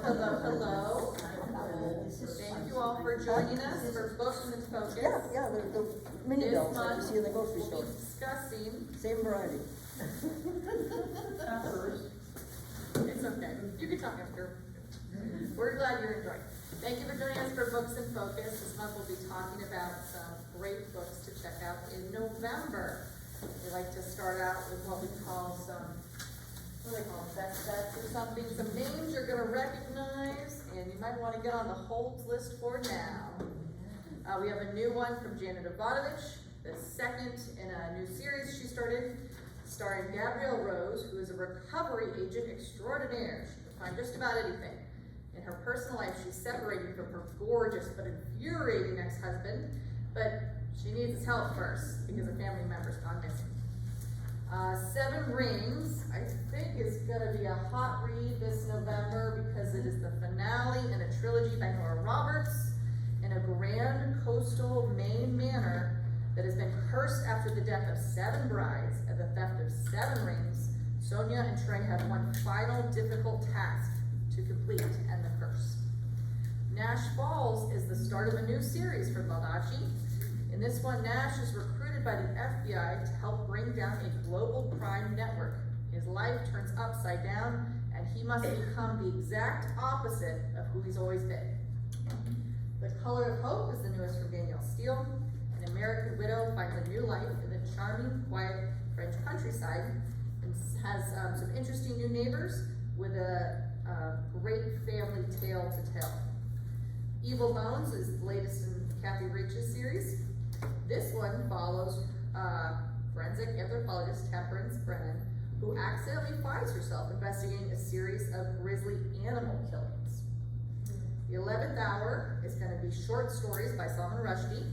Hello. Thank you all for joining us for Books and Focus. Yeah, the mini bells that you see in the grocery store. We'll be discussing. Same variety. It's okay. You can talk after. We're glad you're enjoying. Thank you for joining us for Books and Focus. This month we'll be talking about some great books to check out in November. We like to start out with what we call what do they call them, best bets or something, some names you're gonna recognize, and you might wanna get on the holds list for now. We have a new one from Janet Ivanovich, the second in a new series she started, starring Gabrielle Rose, who is a recovery agent extraordinaire. She can find just about anything. In her personal life, she's separated from her gorgeous but infuriating ex-husband, but she needs his help first because a family member's gone missing. Seven Rings, I think, is going to be a hot read this November because it is the finale in a trilogy by Nora Roberts in a grand coastal Maine manor that has been cursed after the death of 7 brides and the theft of 7 rings. Sonia and Trey have one final difficult task to complete and end the curse. Nash Falls is the start of a new series for Baldacci. In this one, Nash is recruited by the FBI to help bring down a global crime network. His life turns upside down, and he must become the exact opposite of who he's always been. The Color of Hope is the newest from Danielle Steele. An American widow finds a new life in the charming, quiet French countryside and has some interesting new neighbors with a great family tale to tell. Evil Bones is the latest in Kathy Reach's series. This one follows forensic anthropologist Temperance Brennan, who accidentally finds herself investigating a series of grisly animal killings. The 11th Hour is going to be short stories by Salman Rushdie.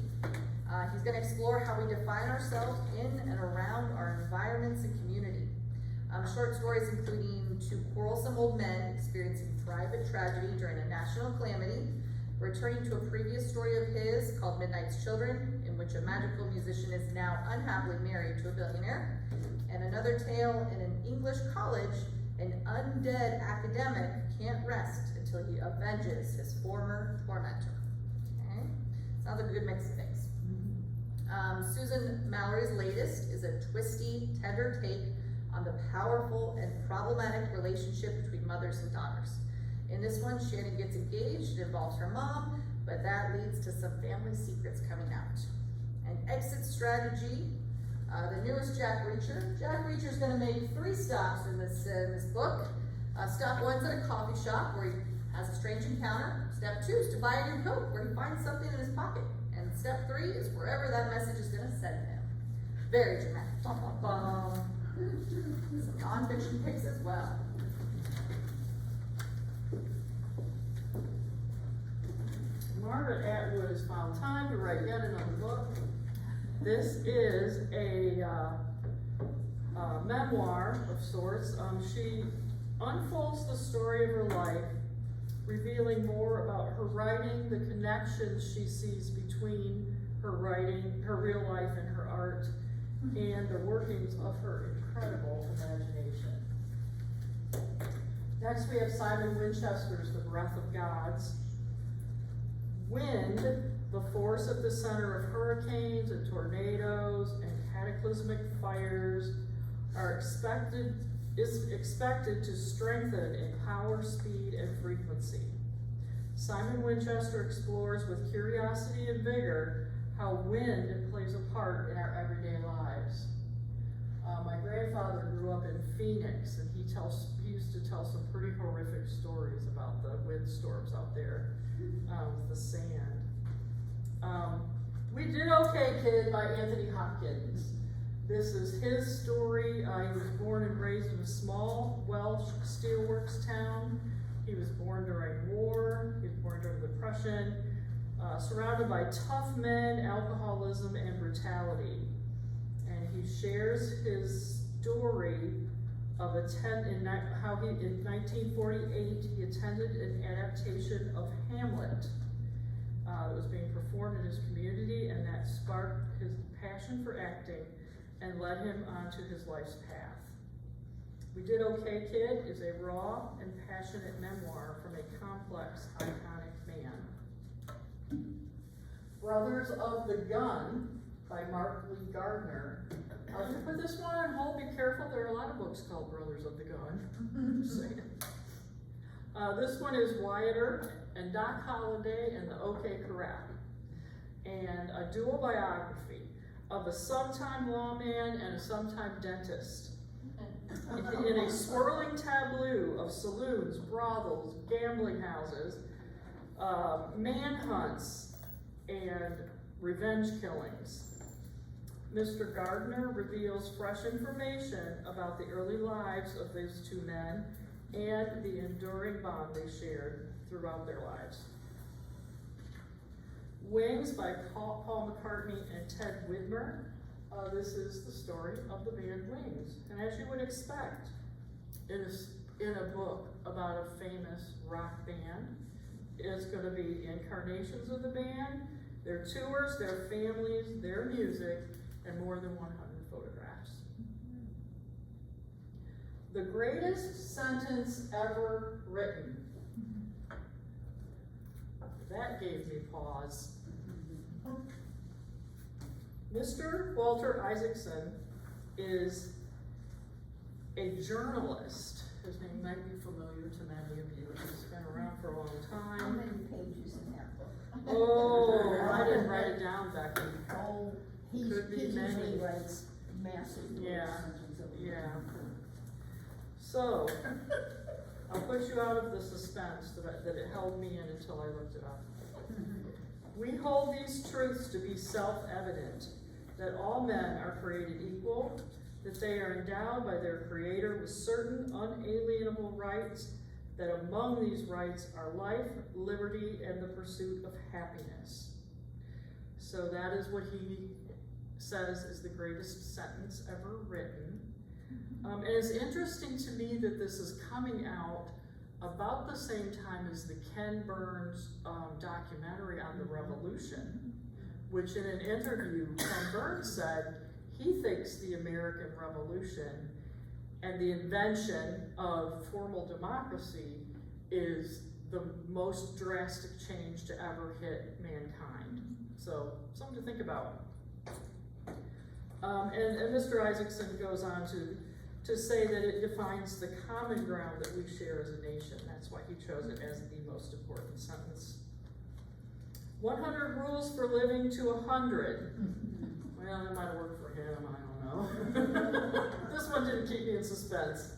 He's going to explore how we define ourselves in and around our environments and community. Short stories including 2 quarrelsome old men experiencing private tragedy during a national calamity, returning to a previous story of his called Midnight's Children, in which a magical musician is now unhappily married to a billionaire, and another tale in an English college, an undead academic can't rest until he avenges his former tormentor. Okay? Sounds like a good mix of things. Susan Mallory's latest is a twisty, tender take on the powerful and problematic relationship between mothers and daughters. In this one, Shannon gets engaged. It involves her mom, but that leads to some family secrets coming out. And Exit Strategy, the newest Jack Reacher. Jack Reacher is going to make 3 stops in this book. Stop 1's at a coffee shop where he has a strange encounter. Step 2 is to buy a new coat where he finds something in his pocket. And step 3 is wherever that message is going to send him. Very dramatic. Bum, bum, bum. Some non-fiction picks as well. Margaret Atwood has found time to write yet another book. This is a memoir of sorts. She unfolds the story of her life, revealing more about her writing, the connections she sees between her writing, her real life, and her art, and the workings of her incredible imagination. Next, we have Simon Winchester's The Breath of Gods. Wind, the force at the center of hurricanes and tornadoes and cataclysmic fires, is expected to strengthen in power, speed, and frequency. Simon Winchester explores with curiosity and vigor how wind plays a part in our everyday lives. My grandfather grew up in Phoenix, and he used to tell some pretty horrific stories about the windstorms out there with the sand. We Did Okay, Kid by Anthony Hopkins. This is his story. He was born and raised in a small Welsh steelworks town. He was born during war. He was born during the Depression, surrounded by tough men, alcoholism, and brutality. And he shares his story of how he, in 1948, he attended an adaptation of Hamlet that was being performed in his community, and that sparked his passion for acting and led him onto his life's path. We Did Okay, Kid is a raw and passionate memoir from a complex, iconic man. Brothers of the Gun by Mark Lee Gardner. To put this one on hold, be careful, there are a lot of books called Brothers of the Gun. Just saying. This one is Wyatt Earp and Doc Holliday and the OK Corral. And a dual biography of a sometime lawman and a sometime dentist in a swirling tableau of saloons, brothels, gambling houses, manhunts, and revenge killings. Mr. Gardner reveals fresh information about the early lives of these two men and the enduring bond they shared throughout their lives. Wings by Paul McCartney and Ted Widmer. This is the story of the band Wings. And as you would expect, it is in a book about a famous rock band. It's going to be incarnations of the band, their tours, their families, their music, and more than 100 photographs. The greatest sentence ever written. That gave me pause. Mr. Walter Isaacson is a journalist. His name might be familiar to many of you. He's been around for a long How time. many pages in that book? Oh, I didn't write it down, Becky. Oh, he Could be usually many. writes massive Yeah, sentences of yeah. So, I'll put you out of the suspense that it held me in until I looked it up. We hold these truths to be self-evident, that all men are created equal, that they are endowed by their Creator with certain unalienable rights, that among these rights are life, liberty, and the pursuit of happiness. So that is what he says is the greatest sentence ever written. And it's interesting to me that this is coming out about the same time as the Ken Burns documentary on the Revolution, which in an interview, Ken Burns said he thinks the American Revolution and the invention of formal democracy is the most drastic change to ever hit mankind. So, something to think about. And Mr. Isaacson goes on to say that it defines the common ground that we share as a nation. That's why he chose it as the most important sentence. 100 rules for living to 100. Well, that might have worked for him, I don't know. This one didn't keep me in suspense.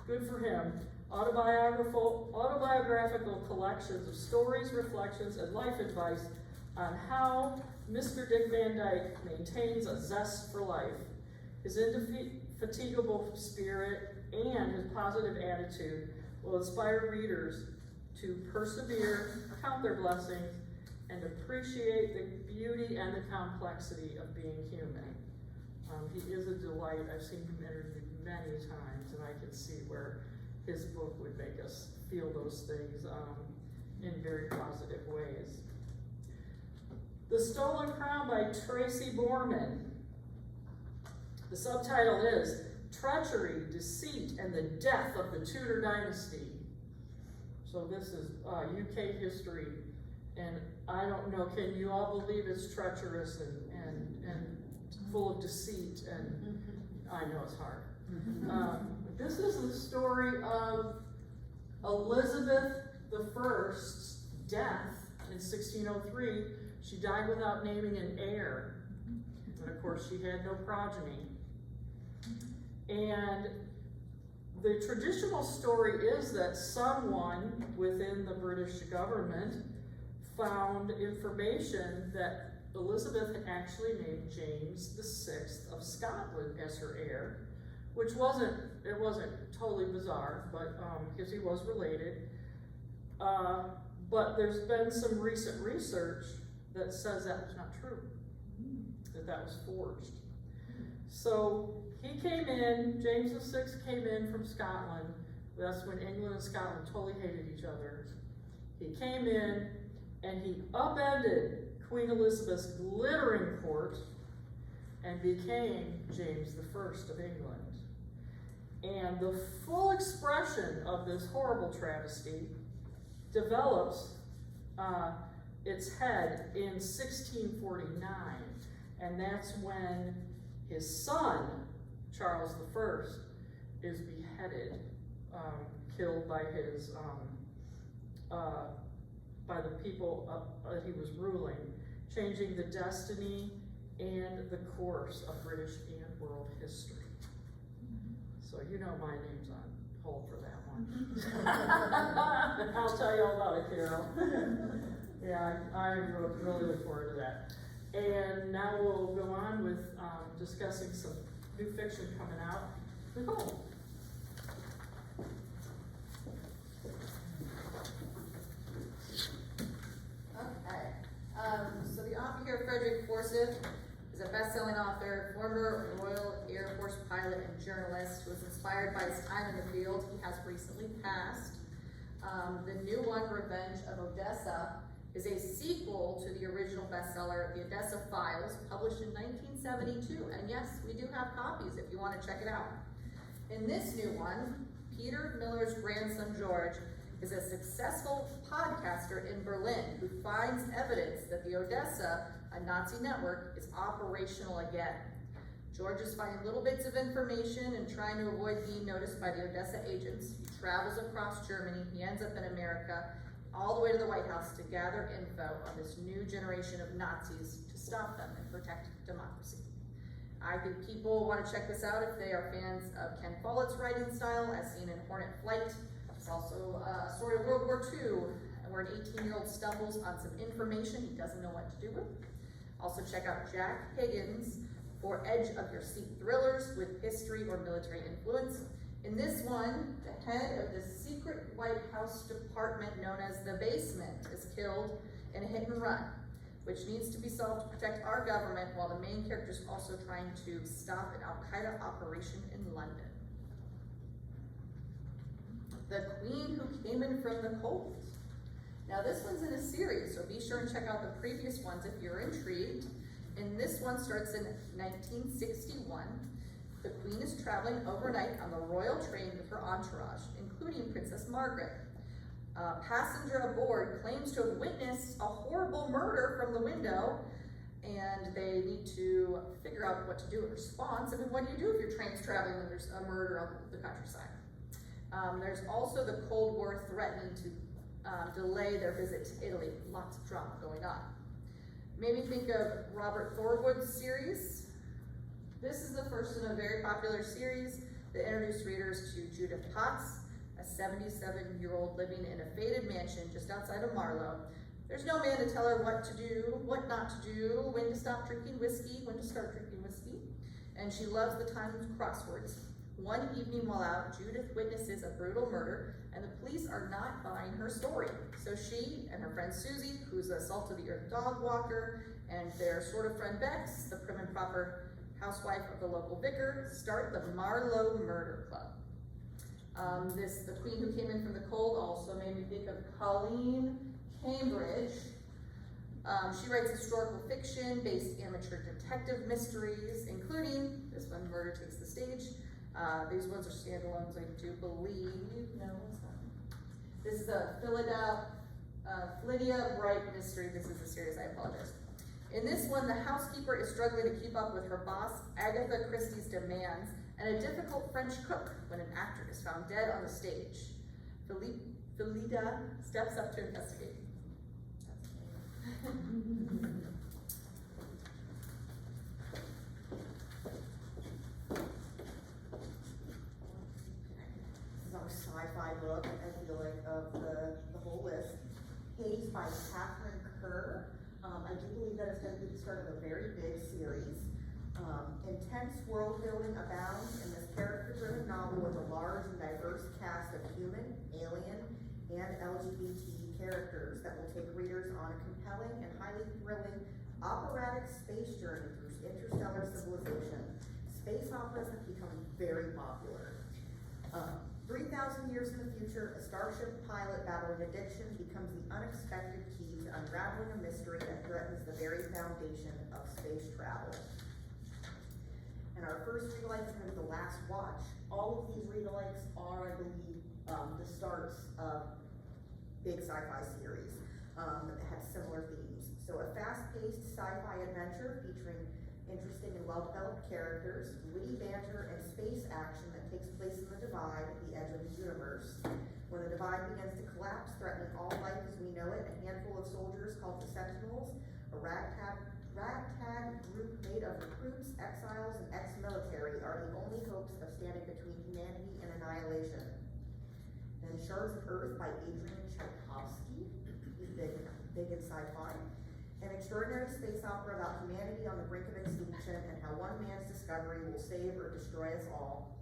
Good for him. Autobiographical collections of stories, reflections, and life advice on how Mr. Dick Van Dyke maintains a zest for life. His indefatigable spirit and his positive attitude will inspire readers to persevere, count their blessings, and appreciate the beauty and the complexity of being human. He is a delight. I've seen him interviewed many times, and I can see where his book would make us feel those things in very positive ways. The Stolen Crown by Tracy Borman. The subtitle is Treachery, Deceit, and the Death of the Tudor Dynasty. So this is UK history, and I don't know, can you all believe it's treacherous and full of deceit, and I know it's hard. This is the story of Elizabeth I's death in 1603. She died without naming an heir, and of course she had no progeny. And the traditional story is that someone within the British government found information that Elizabeth had actually named James VI of Scotland as her heir, which wasn't totally bizarre, but because he was related. But there's been some recent research that says that was not true, that was forged. So he came in, James VI came in from Scotland. That's when England and Scotland totally hated each other. He came in and he upended Queen Elizabeth's glittering court and became James I of England. And the full expression of this horrible travesty develops its head in 1649, and that's when his son, Charles I, is beheaded, killed by his by the people that he was ruling, changing the destiny and the course of British and world history. So you know my name's on hold for that one. I'll tell you all about it, Carol. Yeah, I really look forward to that. And now we'll go on with discussing some new fiction coming out. Nicole. Okay, so the author here, Frederick Forsyth, is a best-selling author, former Royal Air Force pilot and journalist who was inspired by his time in the field. He has recently passed. The new one, Revenge of Odessa, is a sequel to the original bestseller, The Odessa Files, published in 1972. And yes, we do have copies if you want to check it out. In this new one, Peter Miller's grandson, George, is a successful podcaster in Berlin who finds evidence that the Odessa, a Nazi network, is operational again. George is finding little bits of information and trying to avoid being noticed by the Odessa agents. He travels across Germany, he ends up in America, all the way to the White House to gather info on this new generation of Nazis to stop them and protect democracy. I think people want to check this out if they are fans of Ken Follett's writing style, as seen in Hornet Flight. It's also a story of World War II, where an 18-year-old stumbles on some information he doesn't know what to do with. Also check out Jack Higgins for edge-of-your-seat thrillers with history or military influence. In this one, the head of the secret White House department known as the Basement is killed in a hit and run, which needs to be solved to protect our government, while the main character is also trying to stop an Al-Qaeda operation in London. The Queen Who Came In From the Cold. Now this one's in a series, so be sure and check out the previous ones if you're intrigued. And this one starts in 1961. The Queen is traveling overnight on the royal train with her entourage, including Princess Margaret. A passenger aboard claims to have witnessed a horrible murder from the window, and they need to figure out what to do in response. I mean, what do you do if your train's traveling and there's a murder on the countryside? There's also the Cold War threatening to delay their visit to Italy. Lots of drama going on. Made me think of Robert Thorwood's series. This is the first in a very popular series that introduced readers to Judith Potts, a 77-year-old living in a faded mansion just outside of Marlow. There's no man to tell her what to do, what not to do, when to stop drinking whiskey, when to start drinking whiskey. And she loves the Times crosswords. One evening while out, Judith witnesses a brutal murder, and the police are not buying her story. So she and her friend Susie, who's a salt-of-the-earth dog walker, and their sort of friend Bex, the prim and proper housewife of the local vicar, start the Marlowe Murder Club. The Queen Who Came In From the Cold also made me think of Colleen Cambridge. She writes historical fiction based amateur detective mysteries, including this one, Murder Takes the Stage. These ones are standalones, I do believe. No, it's not. This is a Philadelphia Bright mystery. This is a series, I apologize. In this one, the housekeeper is struggling to keep up with her boss, Agatha Christie's demands, and a difficult French cook when an actor is found dead on the stage. Philida steps up to investigate. Sci-fi book, I feel like, of the whole list. Hades by Catherine Kerr. I do believe that it's going to be the start of a very big series. Intense world building abounds in this character-driven novel with a large and diverse cast of human, alien, and LGBT characters that will take readers on a compelling and highly thrilling operatic space journey through interstellar civilization. Space operas have become very popular. 3,000 years in the future, a starship pilot battling addiction becomes the unexpected key to unraveling a mystery that threatens the very foundation of space travel. And our first read-alikes are gonna be The Last Watch. All of these read-alikes are, I believe, the starts of big sci-fi series that have similar themes. So a fast-paced sci-fi adventure featuring interesting and well-developed characters, witty banter, and space action that takes place in the Divide at the edge of the universe. When the Divide begins to collapse, threatening all life as we know it, a handful of soldiers called the Sentinels, a ragtag group made of recruits, exiles, and ex-military, are the only hopes of standing between humanity and annihilation. Then Shards of Earth by Adrian Tchaikovsky, big in sci-fi. An extraordinary space opera about humanity on the brink of extinction and how one man's discovery will save or destroy us all.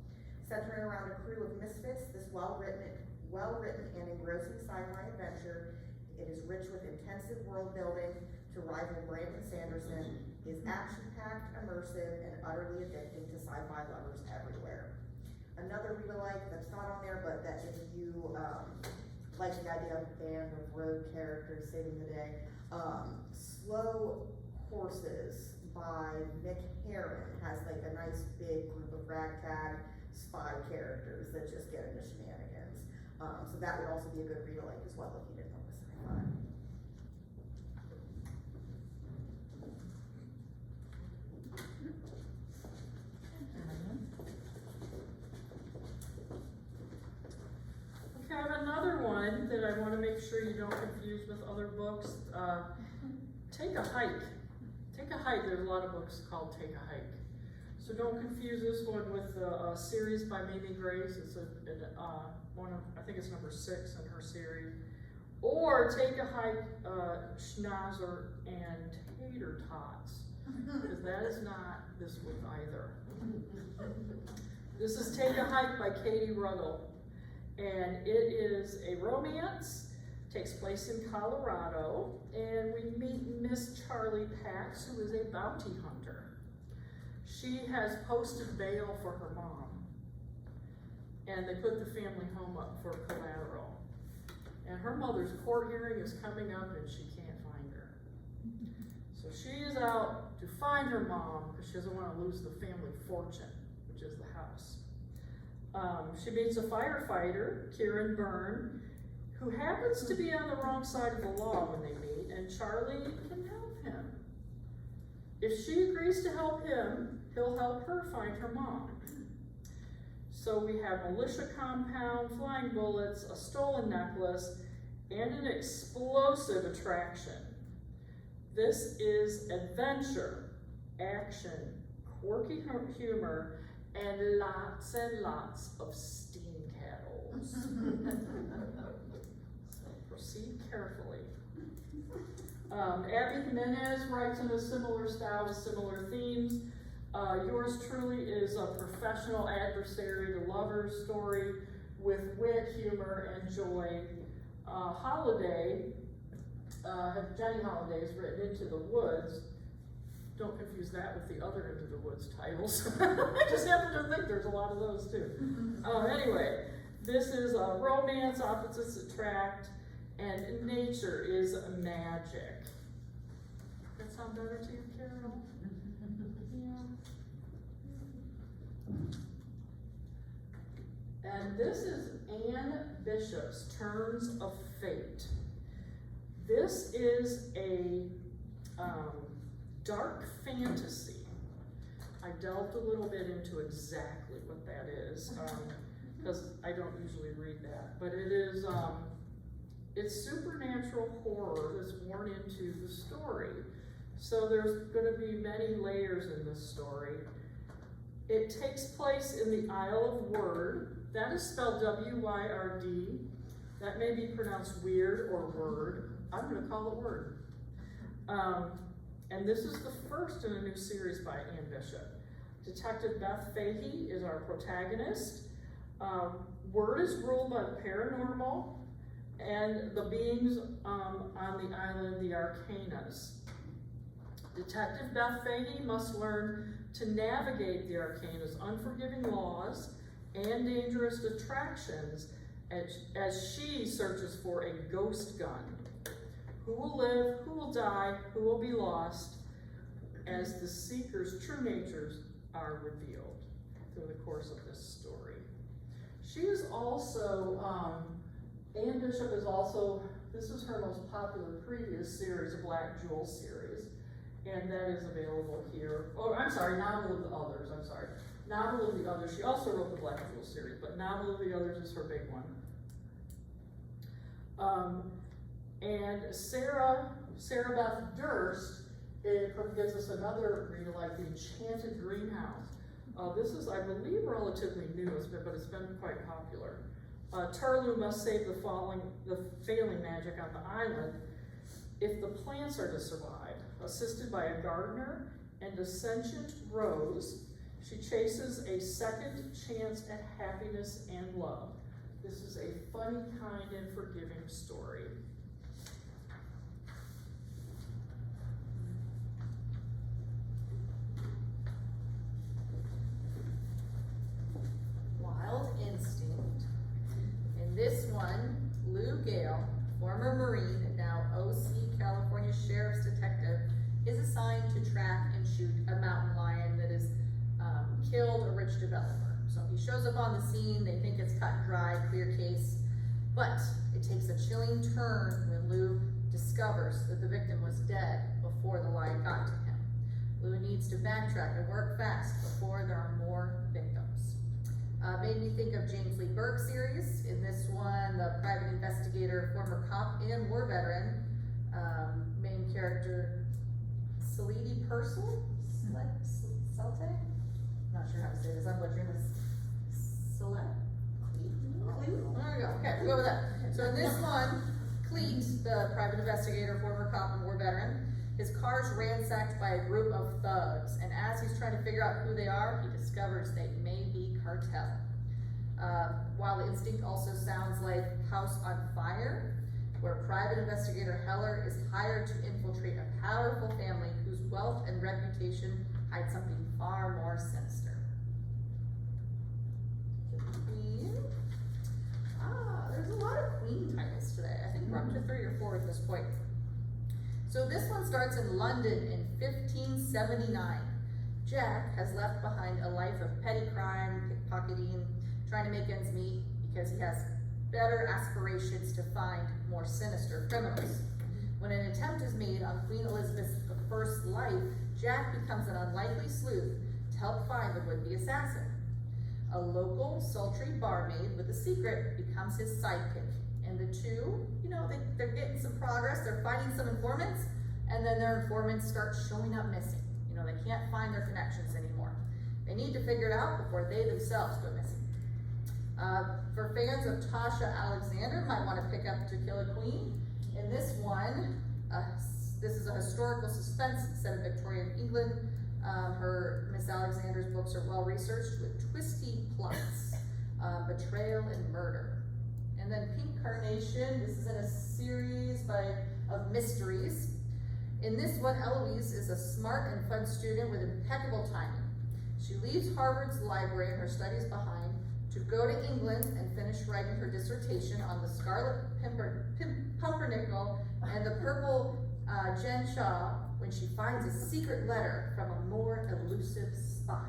Centering around a crew of misfits, this well-written and engrossing sci-fi adventure, it is rich with intensive world building to rival Brandon Sanderson, is action-packed, immersive, and utterly addicting to sci-fi lovers everywhere. Another read-alike that's not on there, but that if you like the idea of a band of road characters saving the day, Slow Horses by Mick Herron has like a nice big group of ragtag spy characters that just get into shenanigans. So that would also be a good read-alike as well if you didn't know this sci-fi. Okay, I have another one that I want to make sure you don't confuse with other books. Take a Hike. Take a Hike, there's a lot of books called Take a Hike. So don't confuse this one with a series by Mimi Grace. It's one of, I think it's number 6 in her series. Or Take a Hike, Schnauzer and Tater Tots. Because that is not this book either. This is Take a Hike by Katie Ruddle. And it is a romance, takes place in Colorado, and we meet Miss Charlie Pax, who is a bounty hunter. She has posted bail for her mom, and they put the family home up for collateral. And her mother's court hearing is coming up and she can't find her. So she is out to find her mom because she doesn't want to lose the family fortune, which is the house. She meets a firefighter, Kieran Byrne, who happens to be on the wrong side of the law when they meet, and Charlie can help him. If she agrees to help him, he'll help her find her mom. So we have militia compound, flying bullets, a stolen necklace, and an explosive attraction. This is adventure, action, quirky humor, and lots of steam cattles. So proceed carefully. Abby Jimenez writes in a similar style with similar themes. Yours truly is a professional adversary to lovers story with wit, humor, and joy. Jenny Holiday is written Into the Woods. Don't confuse that with the other Into the Woods titles. I just happen to think there's a lot of those too. Anyway, this is a romance, opposites attract, and nature is magic. That sound better to you, Carol? Yeah. And this is Anne Bishop's Turns of Fate. This is a dark fantasy. I delved a little bit into exactly what that is, because I don't usually read that, but it is, it's supernatural horror that's worn into the story. So there's going to be many layers in this story. It takes place in the Isle of Wyrd. That is spelled W-Y-R-D. That may be pronounced weird or word. I'm going to call it Wyrd. And this is the first in a new series by Anne Bishop. Detective Beth Fahey is our protagonist. Wyrd is ruled by the paranormal and the beings on the island, the Arcanas. Detective Beth Fahey must learn to navigate the Arcanas' unforgiving laws and dangerous attractions as she searches for a ghost gun. Who will live, who will die, who will be lost, as the seeker's true are revealed through the course of this story. She is also, Anne Bishop is also, this is her most popular previous series, a Black Jewel series, and that is available here. Oh, I'm sorry, Novel of the Others, I'm sorry. Novel of the Others, she also wrote the Black Jewel series, but Novel of the Others is her big one. And Sarah Beth Durst, it gives us another read, like The Enchanted Greenhouse. This is, I believe, relatively new, but it's been quite popular. Turlu must save the failing magic on the island if the plants are to survive. Assisted by a gardener and a sentient rose, she chases a second chance at happiness and love. This is a funny, kind, and forgiving story. Wild Instinct. In this one, Lou Gale, former Marine and now OC California Sheriff's Detective, is assigned to track and shoot a mountain lion that has killed a rich developer. So he shows up on the scene, they think it's cut and dry, clear case, but it takes a chilling turn when Lou discovers that the victim was dead before the lion got to him. Lou needs to backtrack and work fast before there are more victims. Made me think of James Lee Burke series. In this one, the private investigator, former cop and war veteran, main character, Salidi Purcell? Celte? Not sure how to say this, I'm butchering this. There we go, okay, we'll go with that. So in this one, Cleet, the private investigator, former cop and war veteran, his car is ransacked by a group of thugs, and as he's trying to figure out who they are, he discovers they may be cartel. Wild Instinct also sounds like House on Fire, where private investigator Heller is hired to infiltrate a powerful family whose wealth and reputation hide something far more sinister. Queen. There's a lot of Queen titles today. I think we're up to 3 or 4 at this point. So this one starts in London in 1579. Jack has left behind a life of petty crime, pickpocketing, trying to make ends meet because he has better aspirations to find more sinister criminals. When an attempt is made on Queen Elizabeth I's life, Jack becomes an unlikely sleuth to help find the would-be assassin. A local, sultry barmaid with a secret becomes his sidekick. And the two, they're getting some progress, they're finding some informants, and then their informants start showing up missing. They can't find their connections anymore. They need to figure it out before they themselves go missing. For fans of Tasha Alexander, might want to pick up To Kill a Queen. In this one, this is a historical suspense set in Victorian England. Miss Alexander's books are well researched with twisty plots, betrayal and murder. And then Pink Carnation, this is in a series of mysteries. In this one, Eloise is a smart and fun student with impeccable timing. She leaves Harvard's library and her studies behind to go to England and finish writing her dissertation on the Scarlet Pumpernickel and the Purple Genshaw when she finds a secret letter from a more elusive spy.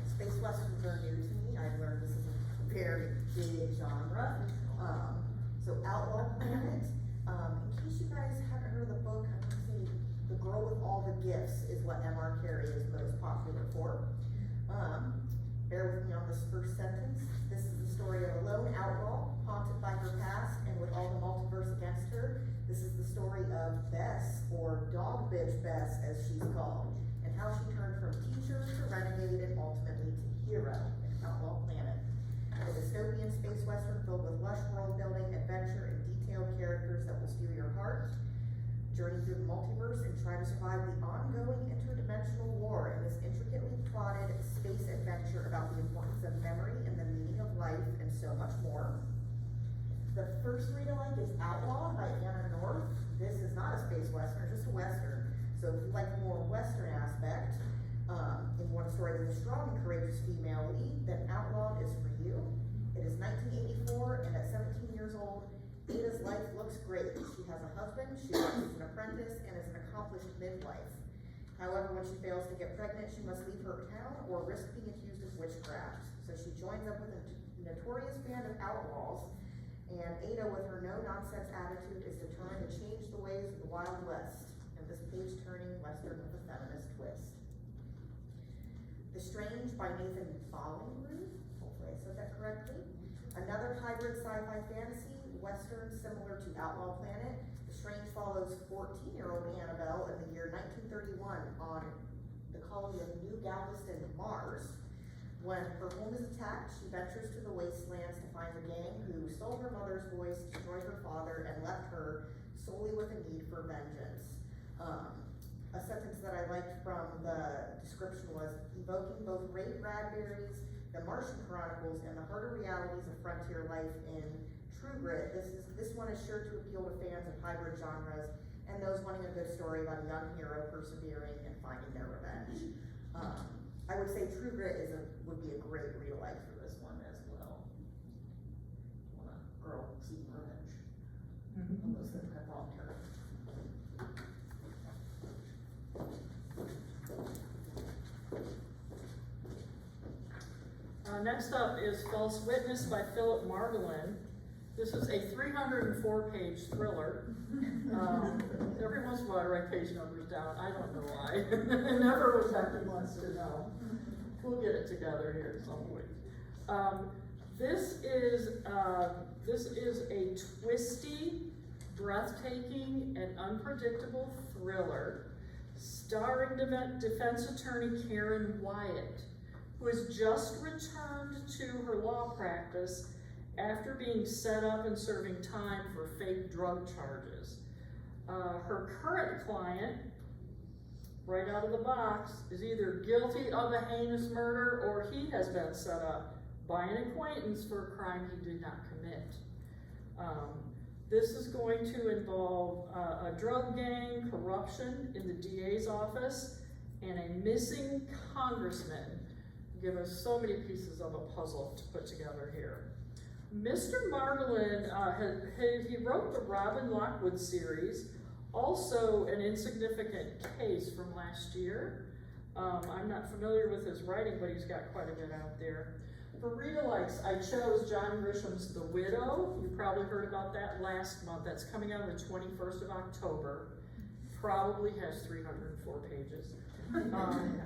Space westerns are new to me. I've learned this is a very big genre. So Outlaw Planet. In case you guys haven't heard of the book, I'm gonna say The Girl with All the Gifts is what M.R. Carey is most popular for. Bear with me on this first sentence. This is the story of a lone outlaw, haunted by her past and with all the multiverse against her. This is the story of Bess, or Dog Bitch Bess as she's called, and how she turned from teacher to renegade and ultimately to hero in Outlaw Planet. A dystopian space western filled with lush world building, adventure, and detailed characters that will steal your heart. Journey through the multiverse and try to survive the ongoing interdimensional war in this intricately plotted space adventure about the importance of memory and the meaning of life and so much more. The first read I like is Outlaw by Anna North. This is not a space western, just a western. So if you like the more western aspect, and you want a story with a strong and courageous female lead, then Outlaw is for you. It is 1984, and at 17 years old, Ada's life looks great. She has a husband, she works as an apprentice, and is an accomplished midwife. However, when she fails to get pregnant, she must leave her town or risk being accused of witchcraft. So she joins up with a notorious band of outlaws, and Ada, with her no-nonsense attitude, is determined to change the ways of the Wild West in this page-turning Western with a feminist twist. The Strange by Nathan Bolingbroke, hopefully I said that correctly. Another hybrid sci-fi fantasy Western similar to Outlaw Planet. The Strange follows 14-year-old Annabelle in the year 1931 on the colony of New Galveston, Mars. When her home is attacked, she ventures to the wastelands to find the gang who stole her mother's voice, destroyed her father, and left her solely with a need for vengeance. A sentence that I liked from the description was, evoking both Ray Bradbury's The Martian Chronicles and the harder realities of frontier life in True Grit. This one is sure to appeal to fans of hybrid genres and those wanting a good story about a young hero persevering and finding their revenge. I would say True Grit would be a great real life for this one as well. Want a girl seeking revenge. Those that have wronged her. Next up is False Witness by Philip Margolin. This is a 304-page thriller. Every once in a while I write page numbers down. I don't know why. It never was Becky wants to know. We'll get it together here at some point. This is a twisty, breathtaking, and unpredictable thriller starring defense attorney Karen Wyatt, who has just returned to her law practice after being set up and serving time for fake drug charges. Her current client, right out of the box, is either guilty of a heinous murder or he has been set up by an acquaintance for a crime he did not commit. This is going to involve a drug gang, corruption in the DA's office, and a missing congressman. Give us so many pieces of a puzzle to put together here. Mr. Margolin, he wrote the Robin Lockwood series, also an insignificant case from last year. I'm not familiar with his writing, but he's got quite a bit out there. For real likes, I chose John Grisham's The Widow. You probably heard about that last month. That's coming out on the 21st of October. Probably has 304 pages. I don't know.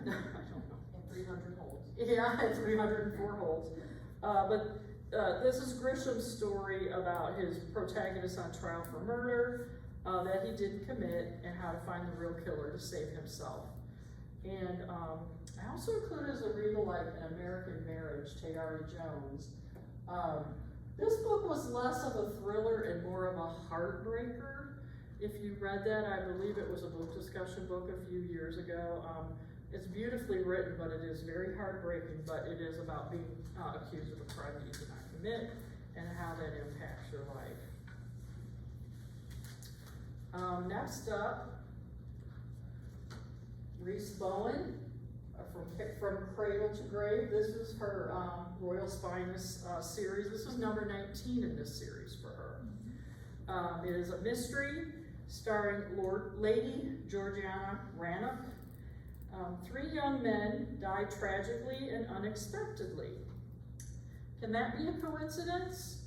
And 300 holds. Yeah, 304 holds. But this is Grisham's story about his protagonist on trial for murder that he didn't commit and how to find the real killer to save himself. And I also included as a read like An American Marriage, Tayari Jones. This book was less of a thriller and more of a heartbreaker. If you read that, I believe it was a book discussion book a few years ago. It's beautifully written, but it is very heartbreaking, but it is about being accused of a crime that you did not commit and how that impacts your life. Next up, Reese Bowen from Cradle to Grave. This is her Royal Spinous series. This is number 19 in this series for her. It is a mystery starring Lady Georgiana Rannoch. 3 young men died tragically and unexpectedly. Can that be a coincidence?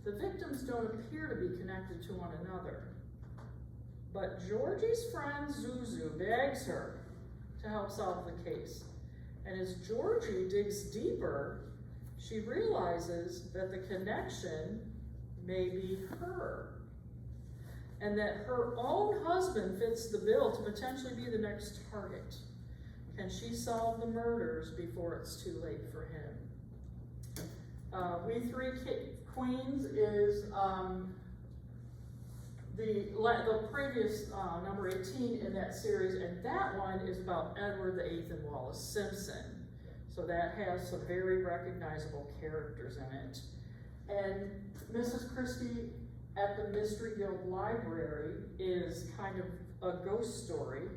The victims don't appear to be connected to one another. But Georgie's friend Zuzu begs her to help solve the case. And as Georgie digs deeper, she realizes that the connection may be her. And that her own husband fits the bill to potentially be the next target. Can she solve the murders before it's too late for him? We Three Queens is the previous number 18 in that series, and that one is about Edward VIII and Wallace Simpson. So that has some very recognizable characters in it. And Mrs. Christie at the Mystery Guild Library is kind of a ghost story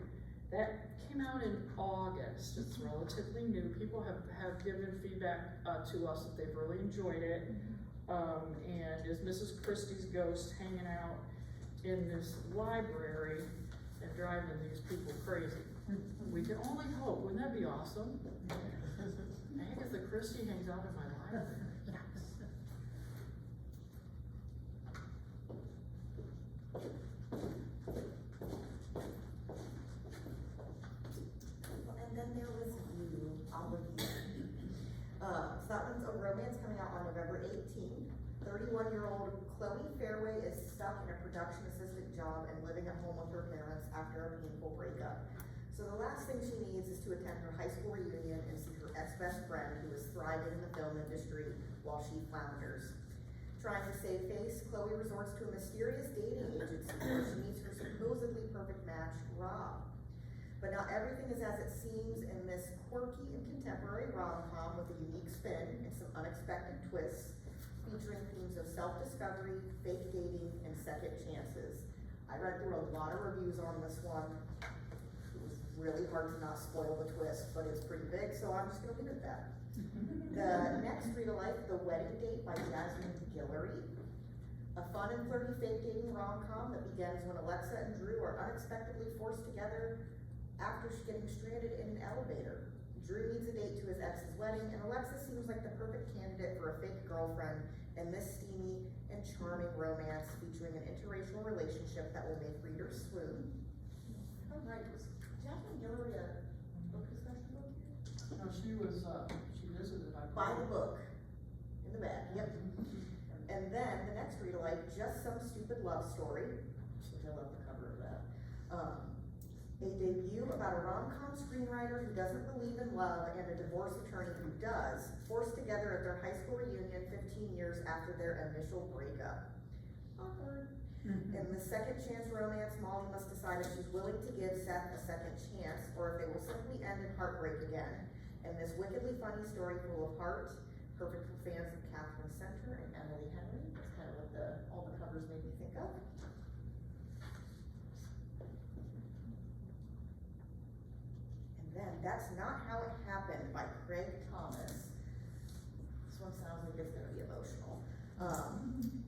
that came out in August. It's relatively new. People have given feedback to us that they've really enjoyed it. And is Mrs. Christie's ghost hanging out in this library and driving these people crazy? We can only hope. Wouldn't that be awesome? Agatha Christie hangs out in my library. And then there was You, All of You. So that one's a romance coming out on November 18th. 31-year-old Chloe Fairway is stuck in a production assistant job and living at home with her parents after a painful breakup. So the last thing she needs is to attend her high school reunion and see her ex-best friend who is thriving in the film industry while she flounders. Trying to save face, Chloe resorts to a mysterious dating agency where she meets her supposedly perfect match, Rob. But not everything is as it seems in this quirky and contemporary rom-com with a unique spin and some unexpected twists, featuring themes of self-discovery, fake dating, and second chances. I read through a lot of reviews on this one. It was really hard to not spoil the twist, but it's pretty big, so I'm just gonna leave it at that. The next read-alike, The Wedding Date by Jasmine Guillory. A fun and flirty fake dating rom-com that begins when Alexa and Drew are unexpectedly forced together after getting stranded in an elevator. Drew needs a date to his ex's wedding, and Alexa seems like the perfect candidate for a fake girlfriend in this steamy and charming romance featuring an interracial relationship that will make readers swoon. All right, was Jasmine Guillory a book discussion book here? No, she visited, I believe. Buy the book, in the back, yep. And then the next read-alike, Just Some Stupid Love Story, which I love the cover of that. A debut about a rom-com screenwriter who doesn't believe in love and a divorce attorney who does, forced together at their high school reunion 15 years after their initial breakup. Awkward. In the second chance romance, Molly must decide if she's willing to give Seth a second chance or if they will simply end in heartbreak again. And this wickedly funny story full of heart, perfect for fans of Catherine Center and Emily Henry. That's kind of what all the covers made me think of. Then That's Not How It Happened by Craig Thomas. This one sounds like it's gonna be emotional,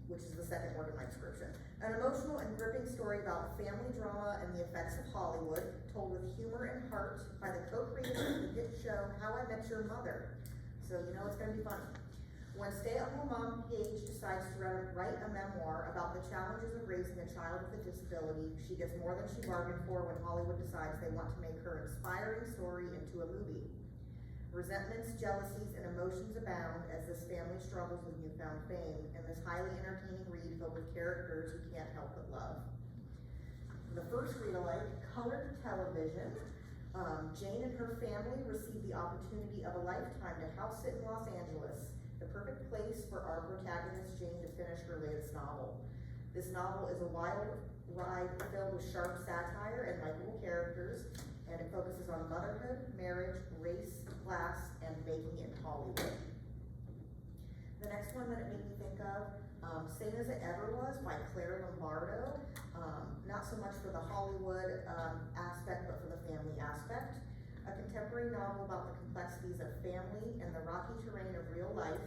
which is the second word in my description. An emotional and gripping story about family drama and the effects of Hollywood, told with humor and heart by the co-creator of the hit show How I Met Your Mother. So you know it's gonna be funny. When stay-at-home mom Paige decides to write a memoir about the challenges of raising a child with a disability, she gets more than she bargained for when Hollywood decides they want to make her inspiring story into a movie. Resentments, jealousies, and emotions abound as this family struggles with newfound fame in this highly entertaining read filled with characters you can't help but love. The first read-alike, Colored Television. Jane and her family receive the opportunity of a lifetime to house sit in Los Angeles, the perfect place for our protagonist Jane to finish her latest novel. This novel is a wild ride filled with sharp satire and likable characters, and it focuses on motherhood, marriage, race, class, and making it in Hollywood. The next one that it made me think of, Same as It Ever Was by Claire Lombardo. Not so much for the Hollywood aspect, but for the family aspect. A contemporary novel about the complexities of family and the rocky terrain of real life,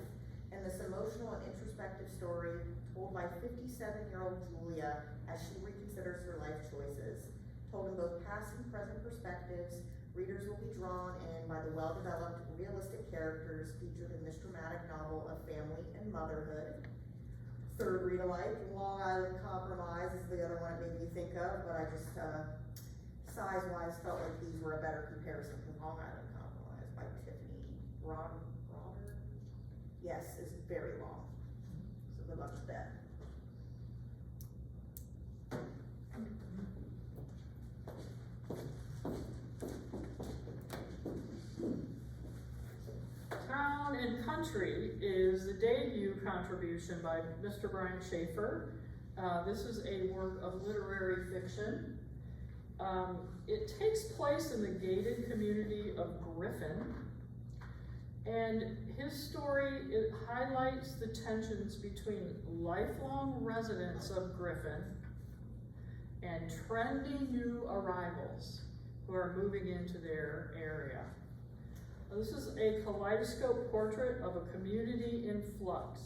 and this emotional and introspective story told by 57-year-old Julia as she reconsiders her life choices. Told in both past and present perspectives, readers will be drawn in by the well-developed, realistic characters featured in this dramatic novel of family and motherhood. Third read-alike, Long Island Compromise is the other one it made me think of, but I just, size-wise, felt like these were a better comparison to Long Island Compromise by Tiffany Broder. Yes, it's very long. So good luck with that. Town and Country is the debut contribution by Mr. Brian Schaefer. This is a work of literary fiction. It takes place in the gated community of Griffin, and his story, it highlights the tensions between lifelong residents of Griffin and trendy new arrivals who are moving into their area. Now, this is a kaleidoscope portrait of a community in flux.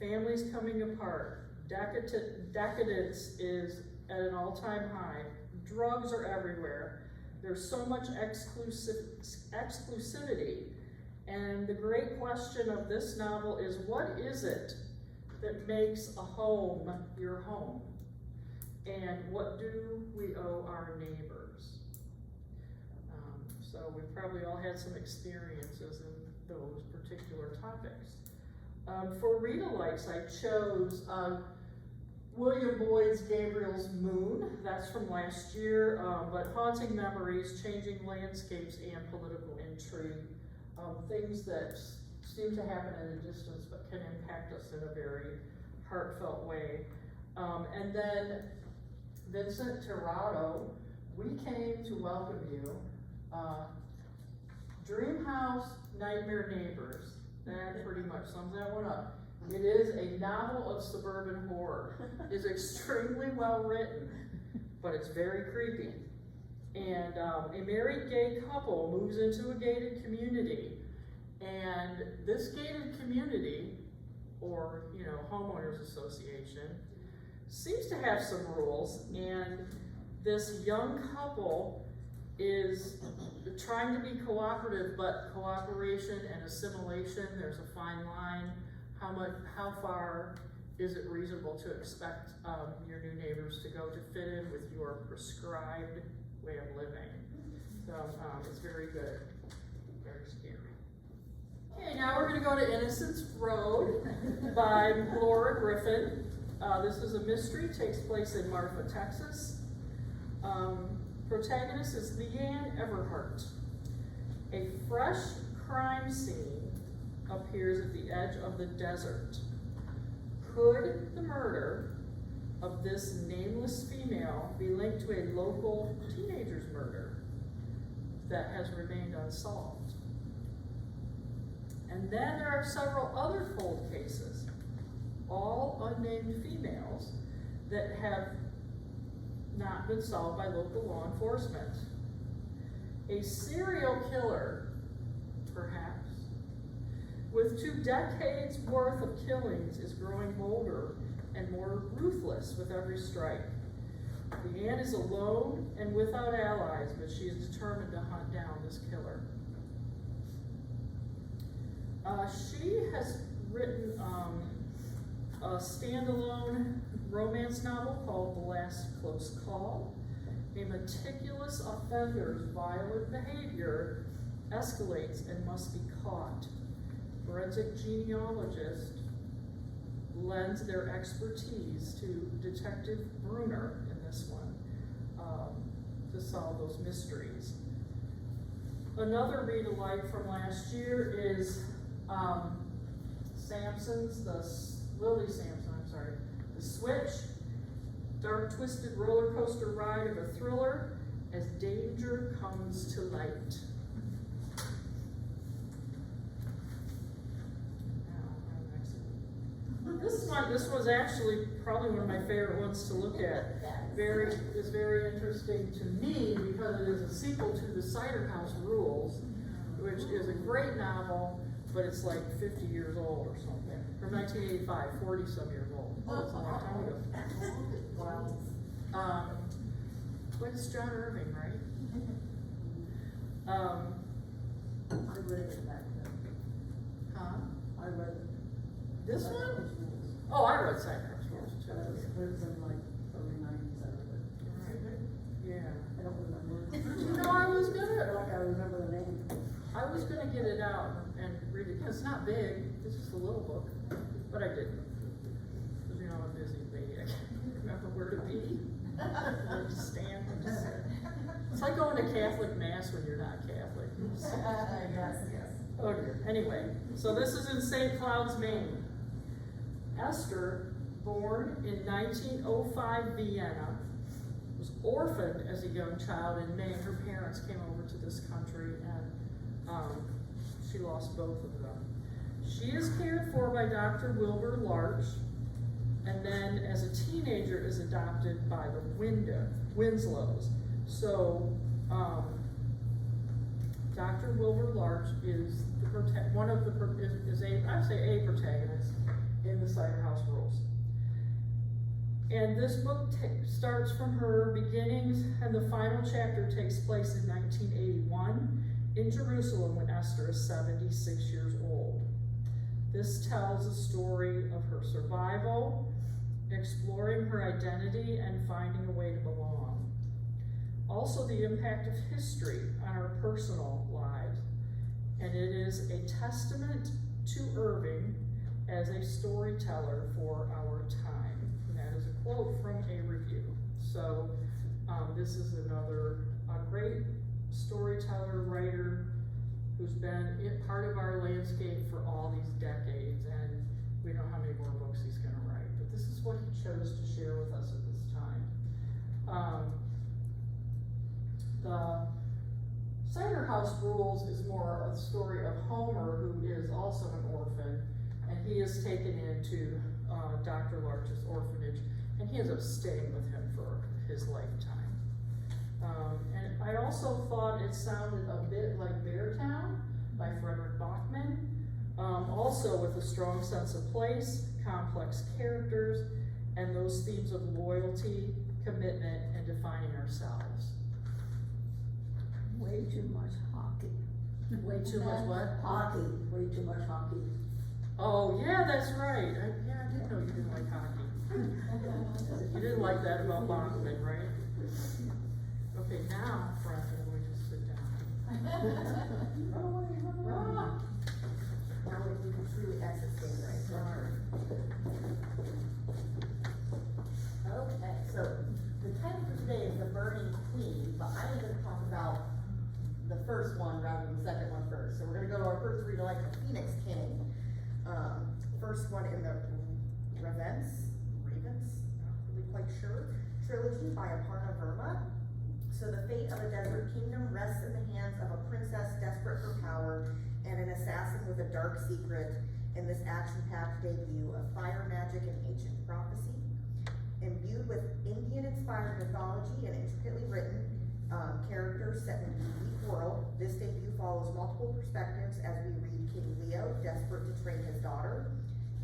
families coming apart, decadence is at an all-time high, drugs are everywhere, there's so much exclusivity, and the great question of this novel is, what is it that makes a home your home? And what do we owe our neighbors? So we probably all had some experiences in those particular topics. For read-alikes, I chose William Boyd Gabriel's Moon. That's from last year, but haunting memories, changing landscapes, and political intrigue. Things that seem to happen at a distance but can impact us in a very heartfelt way. And then Vincent Tirado, We Came to Welcome You. Dream House, Nightmare Neighbors. That pretty much sums that one up. It is a novel of suburban horror. It's extremely well written, but it's very creepy. And a married gay couple moves into a gated community, and this gated community, or homeowners association, seems to have some rules, and this young couple is trying to be cooperative, but cooperation and assimilation, there's a fine line. How far is it reasonable to expect your new neighbors to go to fit in with your prescribed way of living? So it's very good, very scary. Okay, now we're going to go to Innocence Road by Laura Griffin. This is a mystery, takes place in Marfa, Texas. Protagonist is Leanne Everhart. A fresh crime scene appears at the edge of the desert. Could the murder of this nameless female be linked to a local teenager's murder that has remained unsolved? And then there are several other cold cases, all unnamed females, that have not been solved by local law enforcement. A serial killer, perhaps, with 2 decades worth of killings, is growing bolder and more ruthless with every strike. Leanne is alone and without allies, but she is determined to hunt down this killer. She has written a standalone romance novel called The Last Close Call. A meticulous offender's violent behavior escalates and must be caught. Forensic genealogists lends their expertise to Detective Bruner in this one to solve those mysteries. Another read-alike from last year is Lily Sampson, The Switch, dark twisted roller coaster ride of a thriller as danger comes to light. This was actually probably one of my favorite ones to look at. It's very interesting to me because it is a sequel to The Cider House Rules, which is a great novel, but it's like 50 years old or something. From 1985, 40-some years old. Oh, it's a long time ago. Wow. But it's John Irving, right? I read it back then. Huh? I read it. This one? Oh, I read Cider House Rules too. It was in like early 90s, I read it. Yeah. I don't remember. I was gonna. Like I remember the name. I was gonna get it out and read it. It's not big. It's just a little book, but I didn't. Because I'm a busy lady. I can't remember where to be, where to stand. It's like going to Catholic Mass when you're not Catholic. Yes. Oh dear. Anyway, so this is in St. Cloud's, Maine. Esther, born in 1905 Vienna, was orphaned as a young child in Maine. Her parents came over to this country and she lost both of them. She is cared for by Dr. Wilbur Larch, and then as a teenager is adopted by the Winslows. So Dr. Wilbur Larch is a protagonist, in the Cider House Rules. And this book starts from her beginnings, and the final chapter takes place in 1981 in Jerusalem when Esther is 76 years old. This tells a story of her survival, exploring her identity, and finding a way to belong. Also, the impact of history on our personal lives. And it is a testament to Irving as a storyteller for our time. And that is a quote from a review. So this is another great storyteller, writer, who's been part of our landscape for all these decades, and we don't know how many more books he's gonna write, but this is what he chose to share with us at this time. The Cider House Rules is more a story of Homer, who is also an orphan, and he is taken into Dr. Larch's orphanage, and he ends up staying with him for his lifetime. And I also thought it sounded a bit like Beartown by Frederick Bachman, also with a strong sense of place, complex characters, and those themes of loyalty, commitment, and defining ourselves. Way too much hockey. Way too much what? Hockey, way too much hockey. Oh, yeah, that's right. I didn't know you didn't like hockey. You didn't like that about Bachman, right? Okay, now, Frank, I'm going to sit down. Run away, run away. Now we can truly exit stage right. Sorry. Okay, so the title for today is The Burning Queen, but I'm gonna talk about the first one rather than the second one first. So we're gonna go to our first read like the Phoenix King. First one in the Ravens, not really quite sure, trilogy by Aparna Verma. So the fate of a desert kingdom rests in the hands of a princess desperate for power and an assassin with a dark secret in this action-packed debut of fire magic and ancient prophecy. Imbued with Indian-inspired mythology and intricately written characters set in a unique world, this debut follows multiple perspectives as we read King Leo, desperate to train his daughter,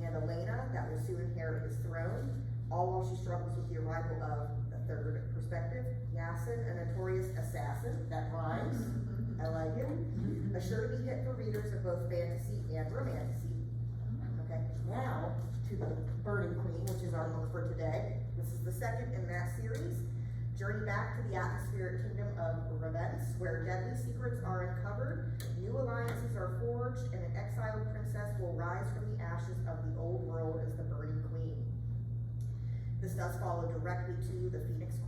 and Elena, that will soon inherit his throne, all while she struggles with the arrival of the third perspective, Yasin, a notorious assassin, that rhymes, I like it, a sure to be hit for readers of both fantasy and romantasy. Okay, now to the Burning Queen, which is our book for today. This is the second in that series. Journey back to the atmospheric kingdom of Ravens, where deadly secrets are uncovered, new alliances are forged, and an exiled princess will rise from the ashes of the old world as the Burning Queen. This does follow directly to the Phoenix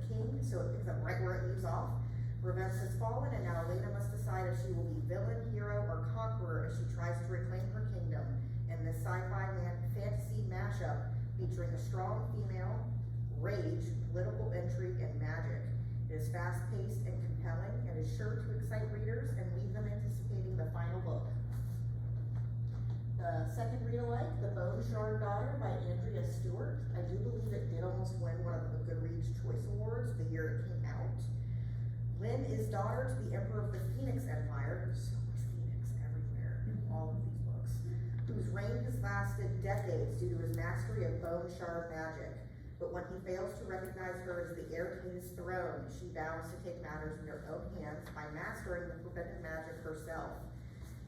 King, so it picks up right where it leaves off. Ravens has fallen, and now Elena must decide if she will be villain, hero, or conqueror as she tries to reclaim her kingdom in this sci-fi fantasy mashup featuring a strong female, rage, political intrigue, and magic. It is fast-paced and compelling, and is sure to excite readers and leave them anticipating the final book. The second read-alike, The Bone Shard Daughter by Andrea Stewart. I do believe it did almost win one of the Goodreads Choice Awards the year it came out. Lynn is daughter to the Emperor of the Phoenix Empire, there's so much Phoenix everywhere in all of these books, whose reign has lasted decades due to his mastery of bone shard magic. But when he fails to recognize her as the heir to his throne, she vows to take matters in her own hands by mastering the forbidden magic herself.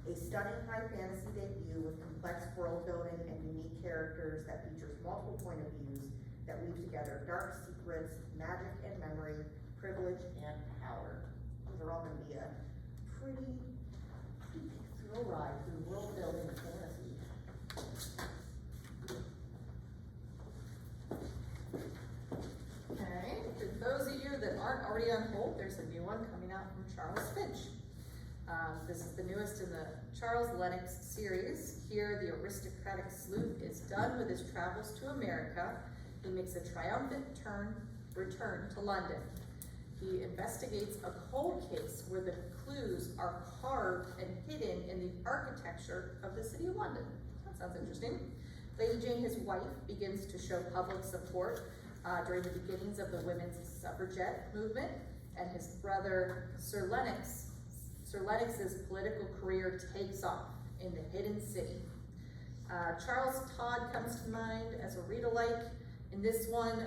A stunning high fantasy debut with complex world building and unique characters that features multiple point of views that weave together dark secrets, magic and memory, privilege and power. These are all going to be a pretty thrill ride through world building and fantasy. Okay, for those of you that aren't already on hold, there's a new one coming out from Charles Finch. This is the newest in the Charles Lennox series. Here, the aristocratic sleuth is done with his travels to America. He makes a triumphant return to London. He investigates a cold case where the clues are carved and hidden in the architecture of the city of London. That sounds interesting. Lady Jane, his wife, begins to show public support during the beginnings of the women's suffragette movement, and his brother, Sir Lennox's political career takes off in the hidden city. Charles Todd comes to mind as a read-alike. In this one,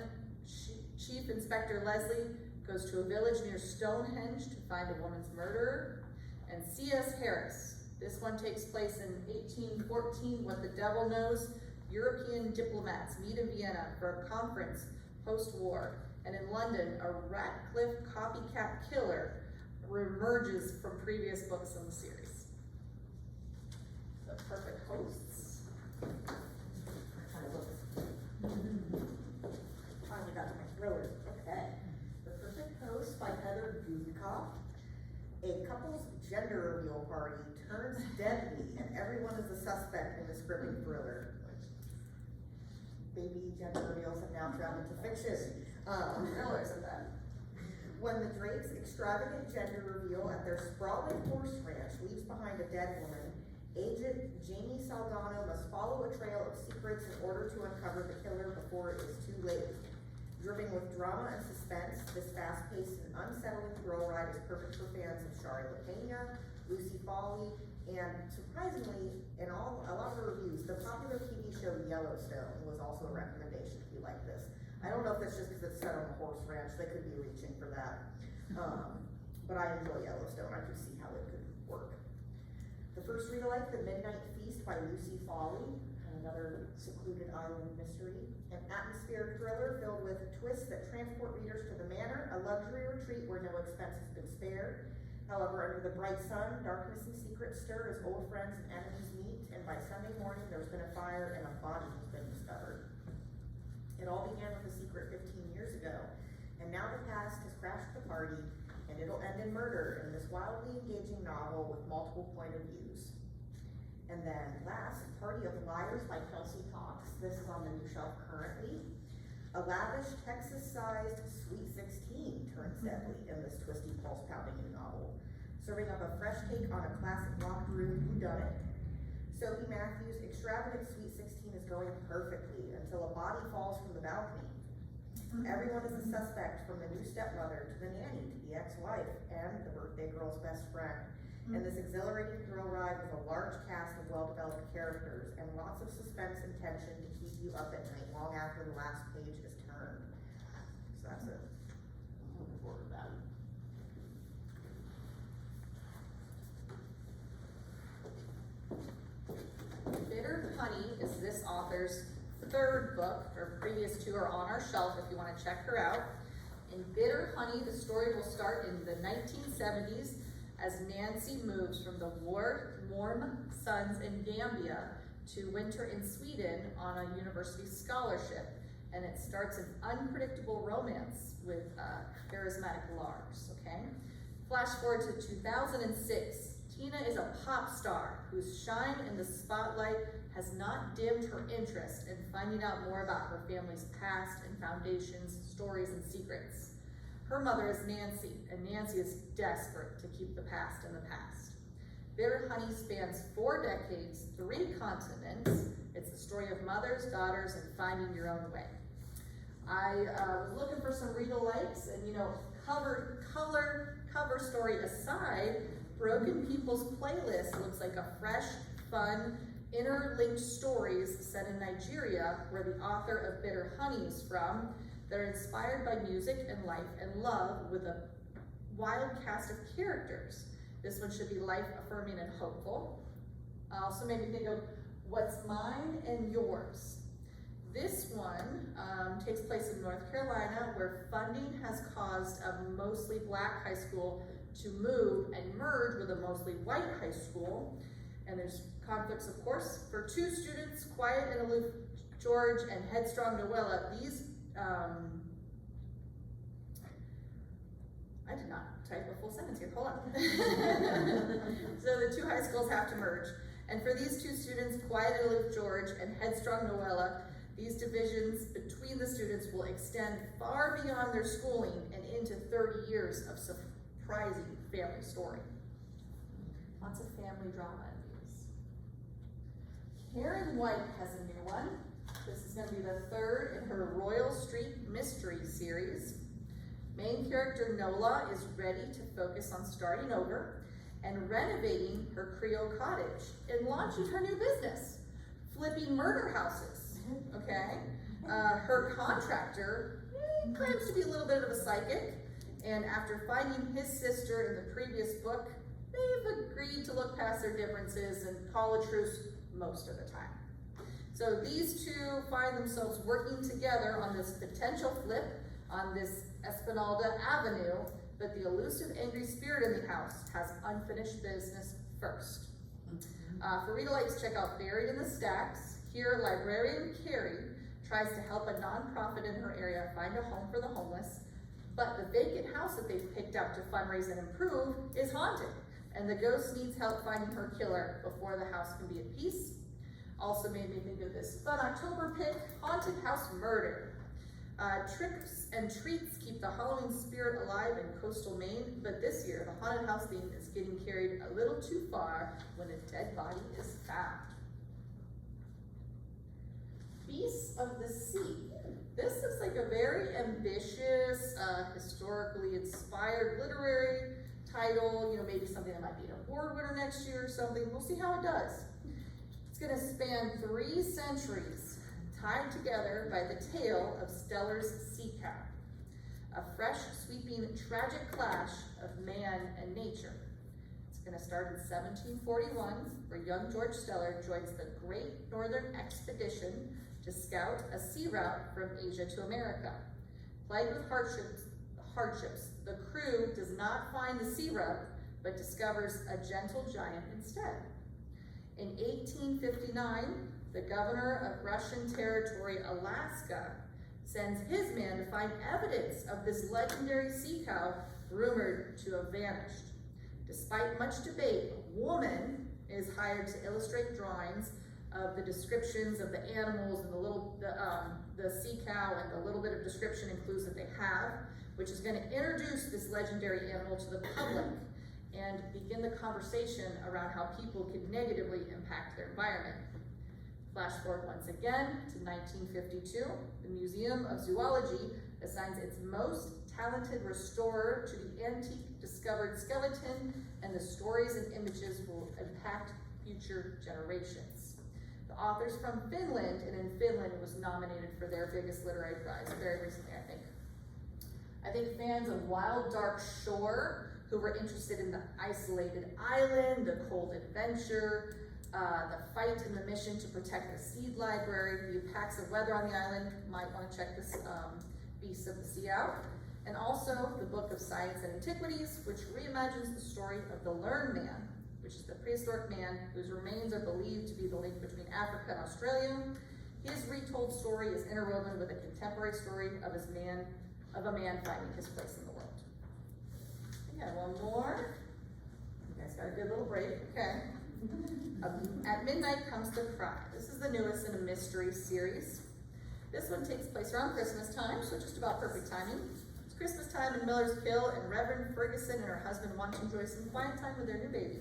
Chief Inspector Leslie goes to a village near Stonehenge to find a woman's murderer. And C.S. Harris, this one takes place in 1814, What the Devil Knows. European diplomats meet in Vienna for a conference post-war. And in London, a Ratcliffe copycat killer reemerges from previous books in the series. The Perfect Hosts. Kind of looks. Finally got to my thriller. Okay. The Perfect Host by Heather Dubikoff. A couple's gender reveal party turns deadly and everyone is a suspect in this gripping thriller. Baby gender reveals have now turned into fiction. Thrillers of that. When the Drakes' extravagant gender reveal at their sprawling horse ranch leaves behind a dead woman, agent Jamie Saldana must follow a trail of secrets in order to uncover the killer before it is too late. Dripping with drama and suspense, this fast-paced and unsettling thrill ride is perfect for fans of Shari LaPena, Lucy Foley, and surprisingly, in a lot of the reviews, the popular TV show Yellowstone was also a recommendation if you like this. I don't know if that's just because it's set on a horse ranch, they could be reaching for that. But I enjoy Yellowstone, I could see how it could work. The first read-alike, The Midnight Feast by Lucy Foley, another secluded island mystery. An atmospheric thriller filled with twists that transport readers to the manor, a luxury retreat where no expense has been spared. However, under the bright sun, darkness and secrets stir as old friends and enemies meet, and by Sunday morning there's been a fire and a body has been discovered. It all began with a secret 15 years ago, and now the past has crashed the party, and it'll end in murder in this wildly engaging novel with multiple point of views. And then last, Party of Liars by Kelsey Cox. This is on the new shelf currently. A lavish Texas-sized Sweet 16 turns deadly in this twisty, pulse-pounding new novel, serving up a fresh take on a classic locked room whodunit. Sophie Matthews' extravagant Sweet 16 is going perfectly until a body falls from the balcony. Everyone is a suspect, from the new stepmother to the nanny to the ex-wife and the birthday girl's best friend. And this exhilarating thrill ride with a large cast of well-developed characters and lots of suspense and tension to keep you up at night long after the last page is turned. So that's it. I'm looking forward to that. Bitter Honey is this author's third book. Her previous two are on our shelf if you want to check her out. In Bitter Honey, the story will start in the 1970s as Nancy moves from the warm suns in Gambia to winter in Sweden on a university scholarship. And it starts an unpredictable romance with charismatic Lars, okay? Flash forward to 2006. Tina is a pop star whose shine in the spotlight has not dimmed her interest in finding out more about her family's past and foundations, stories, and secrets. Her mother is Nancy, and Nancy is desperate to keep the past in the past. Bitter Honey spans 4 decades, 3 continents. It's the story of mothers, daughters, and finding your own way. I was looking for some read-alikes, and cover story aside, Broken People's Playlist looks like a fresh, fun, interlinked stories set in Nigeria, where the author of Bitter Honey is from. They're inspired by music and life and love with a wild cast of characters. This one should be life-affirming and hopeful. Also made me think of What's Mine and Yours. This one takes place in North Carolina, where funding has caused a mostly black high school to move and merge with a mostly white high school. And there's conflicts, of course, for 2 students, quiet and aloof George and headstrong Noella. These I did not type a full sentence here, hold on. So the 2 high schools have to merge. And for these 2 students, quiet and aloof George and headstrong Noella, these divisions between the students will extend far beyond their schooling and into 30 years of surprising family story. Lots of family drama in these. Karen White has a new one. This is going to be the 3rd in her Royal Street Mystery series. Main character Nola is ready to focus on starting over and renovating her Creole cottage and launching her new business. flipping murder houses, okay? Her contractor claims to be a little bit of a psychic, and after finding his sister in the previous book, they've agreed to look past their differences and call a truce most of the time. So these two find themselves working together on this potential flip on this Espinalda Avenue, but the elusive angry spirit in the house has unfinished business first. For read-alikes, check out Buried in the Stacks. Here, librarian Carrie tries to help a nonprofit in her area find a home for the homeless, but the vacant house that they've picked out to fundraise and improve is haunted, and the ghost needs help finding her killer before the house can be at peace. Also made me think of this fun October pick, Haunted House Murder. Tricks and treats keep the Halloween spirit alive in coastal Maine, but this year the haunted house theme is getting carried a little too far when a dead body is found. Beasts of the Sea. This looks like a very ambitious, historically inspired literary title, you know, maybe something that might be an award winner next year or something. We'll see how it does. It's gonna span 3 centuries, tied together by the tale of Steller's sea cow, a fresh, sweeping, tragic clash of man and nature. It's gonna start in 1741, where young George Steller joins the Great Northern Expedition to scout a sea route from Asia to America. Plagued with hardships, the crew does not find the sea route, but discovers a gentle giant instead. In 1859, the governor of Russian territory, Alaska, sends his man to find evidence of this legendary sea cow rumored to have vanished. Despite much debate, a woman is hired to illustrate drawings of the descriptions of the animals and the sea cow, and the little bit of description and clues that they have, which is going to introduce this legendary animal to the public and begin the conversation around how people could negatively impact their environment. Flash forward once again to 1952, the Museum of Zoology assigns its most talented restorer to the antique discovered skeleton, and the stories and images will impact future generations. The author's from Finland, and in Finland was nominated for their biggest literary prize very recently, I think. I think fans of Wild Dark Shore, who were interested in the isolated island, the cold adventure, the fight and the mission to protect the seed library, the impacts of weather on the island, might want to check this Beasts of the Sea out. And also the Book of Science and Antiquities, which reimagines the story of the Learned Man, which is the prehistoric man whose remains are believed to be the link between Africa and Australia. His retold story is interwoven with a contemporary story of a man finding his place in the world. Okay, one more. You guys got a good little break, okay. At Midnight Comes the Cry. This is the newest in a mystery series. This one takes place around Christmas time, so just about perfect timing. It's Christmas time in Miller's Kill, and Reverend Ferguson and her husband want to enjoy some quiet time with their new baby.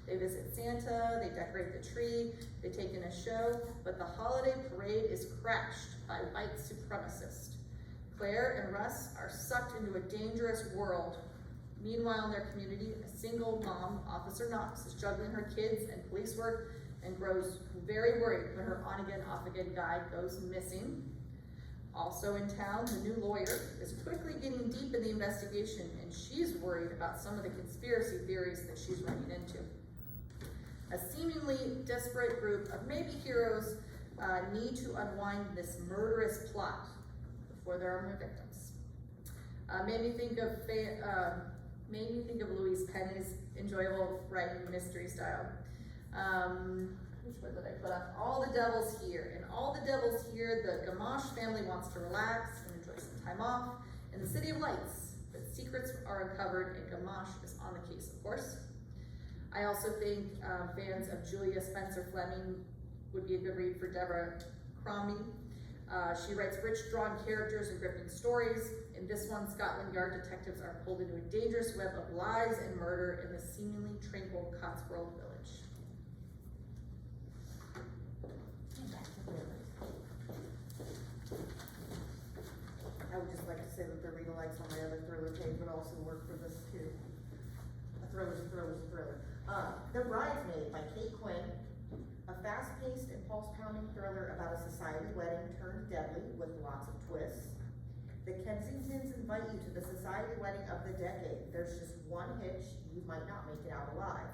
They visit Santa, they decorate the tree, they take in a show, but the holiday parade is crashed by white supremacists. Claire and Russ are sucked into a dangerous world. Meanwhile, in their community, a single mom, Officer Knox, is juggling her kids and police work and grows very worried when her on-again, off-again guy goes missing. Also in town, the new lawyer is quickly getting deep in the investigation, and she's worried about some of the conspiracy theories that she's running into. A seemingly desperate group of maybe heroes need to unwind this murderous plot before there are more victims. Made me think of Louise Penny's enjoyable writing mystery style. Which one did I put up? All the Devil's Here. In All the Devil's Here, the Gamache family wants to relax and enjoy some time off in the City of Lights, but secrets are uncovered and Gamache is on the case, of course. I also think fans of Julia Spencer Fleming would be a good read for Deborah Crombie. She writes rich, drawn characters and gripping stories. In this one, Scotland Yard detectives are pulled into a dangerous web of lies and murder in the seemingly tranquil Cotswold village. I would just like to say that the read-alikes on my other thriller page would also work for this too. A thriller's a thriller. The Bridesmaid by Kate Quinn, a fast-paced and pulse-pounding thriller about a society wedding turned deadly with lots of twists. The Kensingtons invite you to the society wedding of the decade. There's just one hitch: you might not make it out alive.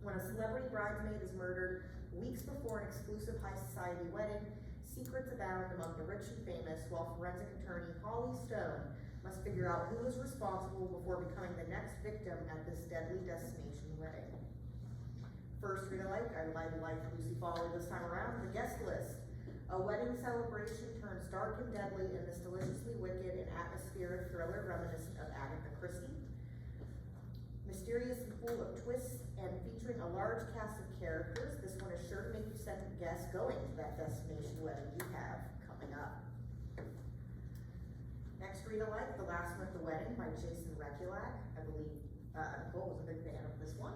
When a celebrity bridesmaid is murdered weeks before an exclusive high society wedding, secrets abound among the rich and famous, while forensic attorney Holly Stone must figure out who is responsible before becoming the next victim at this deadly destination wedding. First, read alike, I would like Lucy Foley this time around, the guest list. A wedding celebration turns dark and deadly in this deliciously wicked and atmospheric thriller reminiscent of Agatha Christie. Mysterious and full of twists and featuring a large cast of characters, this one is sure to make you second guess going to that destination wedding you have coming up. Next, read alike, The Last One at the Wedding by Jason Rekulak. I believe Nicole was a big fan of this one.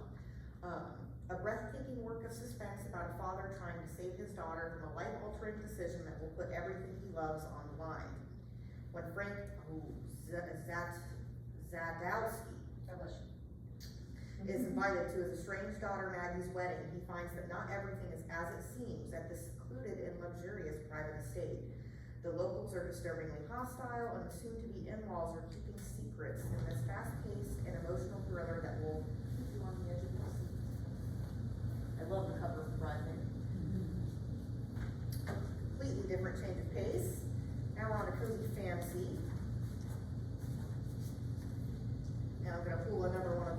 A breathtaking work of suspense about a father trying to save his daughter from a life-altering decision that will put everything he loves on the line. When Frank Zadowski is invited to his estranged daughter Maggie's wedding, he finds that not everything is as it seems at this secluded and luxurious private estate. The locals are disturbingly hostile, and the soon-to-be in-laws are keeping secrets in this fast-paced and emotional thriller that will keep you on the edge of your seat. I love the cover of the Bridesmaid. Completely different change of pace. Now we're on a cozy fantasy. Now I'm gonna pull another one of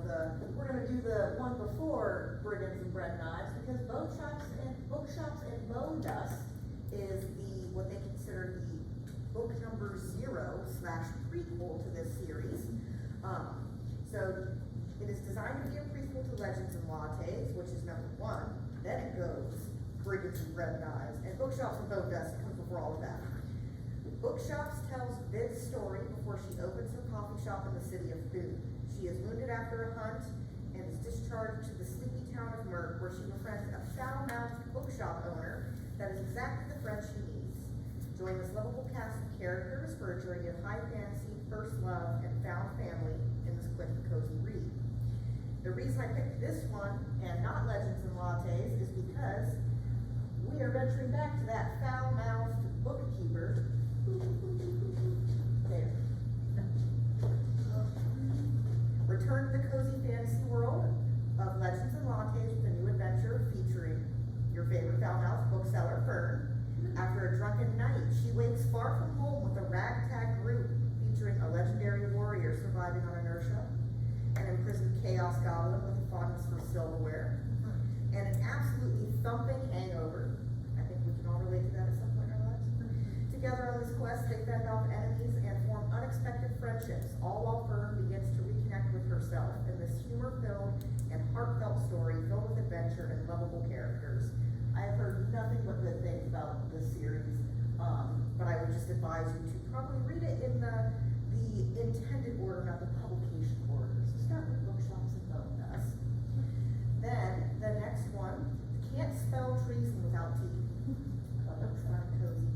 we're gonna do the one before Brigands and Bread Knives, because Bookshops and Bone Dust is what they consider the book number 0/prequel to this series. So it is designed to be a prequel to Legends and Lattes, which is number 1. Then it goes Brigands and Bread Knives, and Bookshops and Bone Dust comes before all of that. Bookshops tells Viv's story before she opens her coffee shop in the city of Boone. She is wounded after a hunt and is discharged to the sleepy town of Merck, where she befriends a foul-mouthed bookshop owner that is exactly the friend she needs. Join this lovable cast of characters for a journey of high fantasy, first love, and found family in this quick and cozy read. The reason I picked this one and not Legends and Lattes is because we are venturing back to that foul-mouthed bookkeeper. There. Return to the cozy fantasy world of Legends and Lattes with a new adventure featuring your favorite foul-mouthed bookseller, Fern. After a drunken night, she wakes far from home with a ragtag group featuring a legendary warrior surviving on inertia, an imprisoned chaos goblin with a fondness for silverware, and an absolutely thumping hangover. I think we can all relate to that at some point in our lives. Together on this quest, they fend off enemies and form unexpected friendships, all while Fern begins to reconnect with herself in this humor-filled and heartfelt story filled with adventure and lovable characters. I have heard nothing but good things about this series, but I would just advise you to probably read it in the intended order, not the publication order. So start with Bookshops and Bone Dust. Then, the next one, Can't Spell Treason Without Tea. Looks kind of cozy.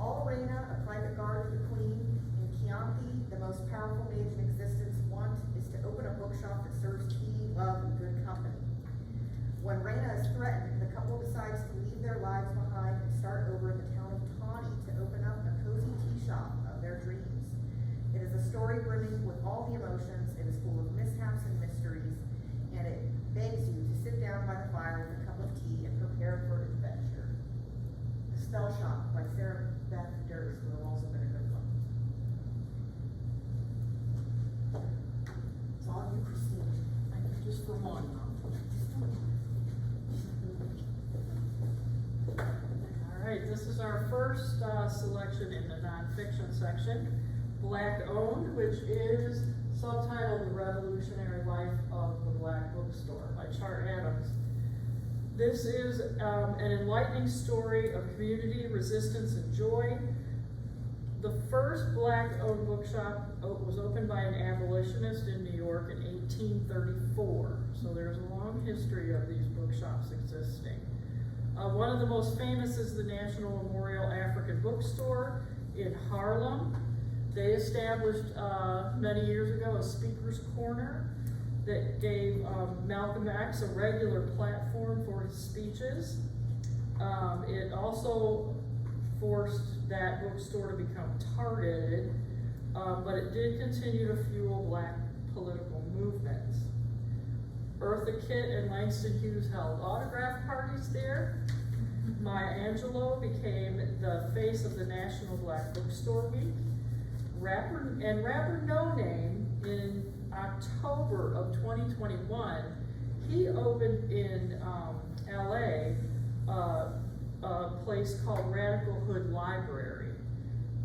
Alrena, a private guard of the Queen, and Chianti, the most powerful mage in existence, want is to open a bookshop that serves tea, love, and good company. When Reyna is threatened, the couple decides to leave their lives behind and start over in the town of Tawny to open up a cozy tea shop of their dreams. It is a story brimming with all the emotions. It is full of mishaps and mysteries, and it begs you to sit down by the fire with a cup of tea and prepare for adventure. The Spell Shop by Sarah Beth Durst would have also been a good one. It's all you, Christine. Thank you, just for one. All right, this is our first selection in the nonfiction section, Black Owned, which is subtitled The Revolutionary Life of the Black Bookstore by Char Adams. This is an enlightening story of community, resistance, and joy. The first Black-owned bookshop was opened by an abolitionist in New York in 1834. So there's a long history of these bookshops existing. One of the most famous is the National Memorial African Bookstore in Harlem. They established many years ago a speaker's corner that gave Malcolm X a regular platform for his speeches. It also forced that bookstore to become targeted, but it did continue to fuel Black political movements. Eartha Kitt and Langston Hughes held autograph parties there. Maya Angelou became the face of the National Black Bookstore Week. Rapper No Name, in October of 2021, he opened in LA a place called Radical Hood Library.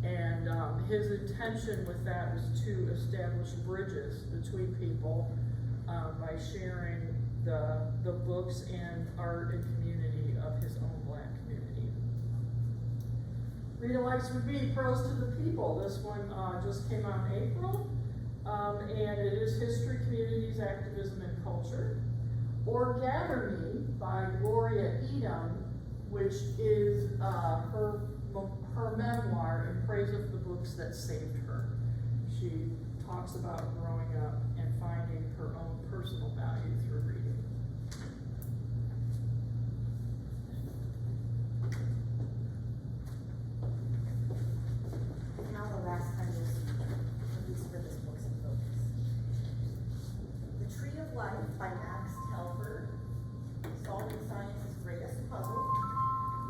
And his intention with that was to establish bridges between people by sharing the books and art and community of his own Black community. Rita Likes Repeat, Prose to the People. This one just came out in April, and it is History, Communities, Activism, and Culture. Or Gather Me by Gloria Edom, which is her memoir in praise of the books that saved her. She talks about growing up and finding her own personal value through reading. Now the last time you released for this Books in Focus. The Tree of Life by Max Telford, solving science's greatest puzzle.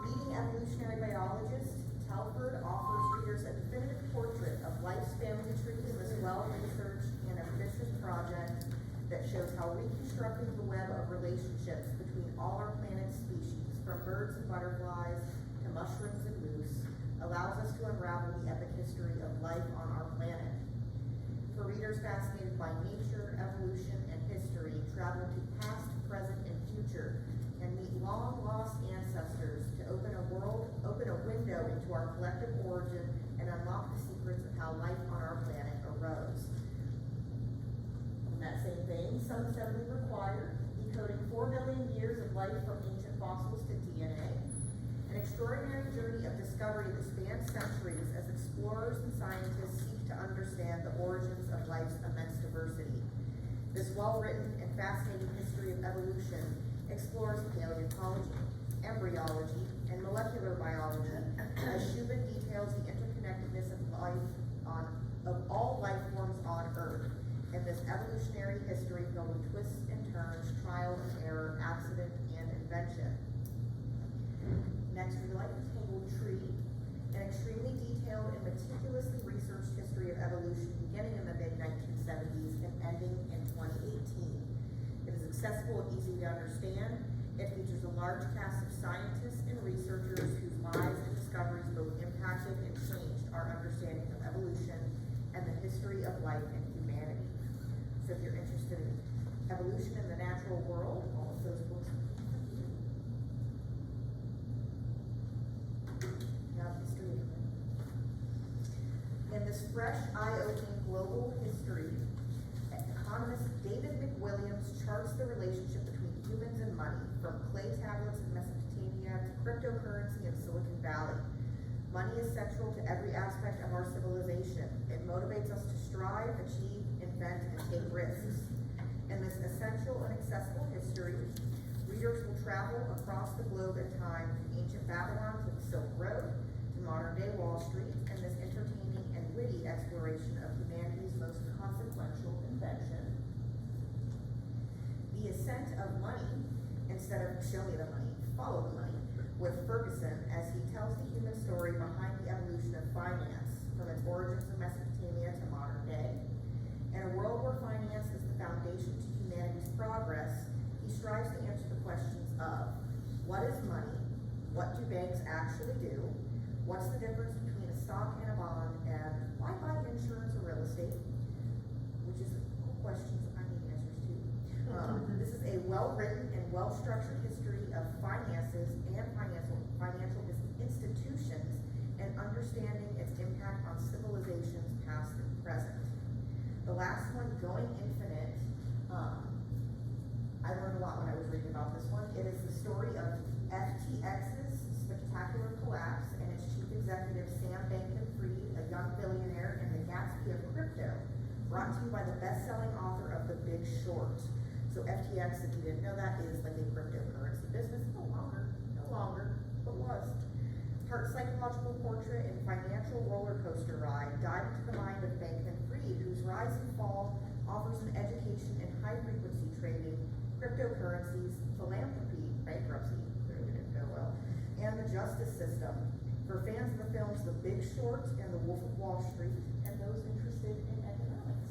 Leading evolutionary biologist, Telford offers readers a definitive portrait of life's family tree in this well-researched and ambitious project that shows how reconstructing the web of relationships between all our planet's species, from birds and butterflies to mushrooms and moose, allows us to unravel the epic history of life on our planet. For readers fascinated by nature, evolution, and history, travel to past, present, and future, and meet long-lost ancestors to open a window into our collective origin and unlock the secrets of how life on our planet arose. In that same vein, some assembly required, decoding 4 million years of life from ancient fossils to DNA, an extraordinary journey of discovery that spans centuries as explorers and scientists seek to understand the origins of life's immense diversity. This well-written and fascinating history of evolution explores paleontology, embryology, and molecular biology, as Shubin details the interconnectedness of all life forms on Earth, in this evolutionary history filled with twists and turns, trial and error, accident and invention. Next, we like the Tangled Tree, an extremely detailed and meticulously researched history of evolution beginning in the mid-1970s and ending in 2018. It is accessible and easy to understand. It features a large cast of scientists and researchers whose lives and discoveries both impacted and changed our understanding of evolution and the history of life and humanity. So if you're interested in evolution in the natural world, all of those books. Now history. In this fresh, eye-opening global history, economist David McWilliams charts the relationship between humans and money, from clay tablets in Mesopotamia to cryptocurrency in Silicon Valley. Money is central to every aspect of our civilization. It motivates us to strive, achieve, invent, and take risks. In this essential and accessible history, readers will travel across the globe in time from ancient Babylon to the Silk Road to modern-day Wall Street in this entertaining and witty exploration of humanity's most consequential invention. The Ascent of Money, instead of Show Me the Money, Follow the Money, with Ferguson as he tells the human story behind the evolution of finance, from its origins in Mesopotamia to modern day. In a world where finance is the foundation to humanity's progress, he strives to answer the questions of: what is money? What do banks actually do? What's the difference between a stock and a bond? And why buy insurance or real estate? Which is questions I need answers to. This is a well-written and well-structured history of finances and financial institutions and understanding its impact on civilizations past and present. The last one, Going Infinite, I learned a lot when I was reading about this one. It is the story of FTX's spectacular collapse and its chief executive, Sam Bankman-Fried, a young billionaire and the Gatsby of crypto, brought to you by the best-selling author of The Big Short. So FTX, if you didn't know that, is like a cryptocurrency business, no longer, but was. Part psychological portrait and financial roller coaster ride, dive into the mind of Bankman Fried, whose rise and fall offers an education in high-frequency trading, cryptocurrencies, philanthropy, bankruptcy, clearly didn't go well, and the justice system. For fans of the films The Big Short and The Wolf of Wall Street, and those interested in economics.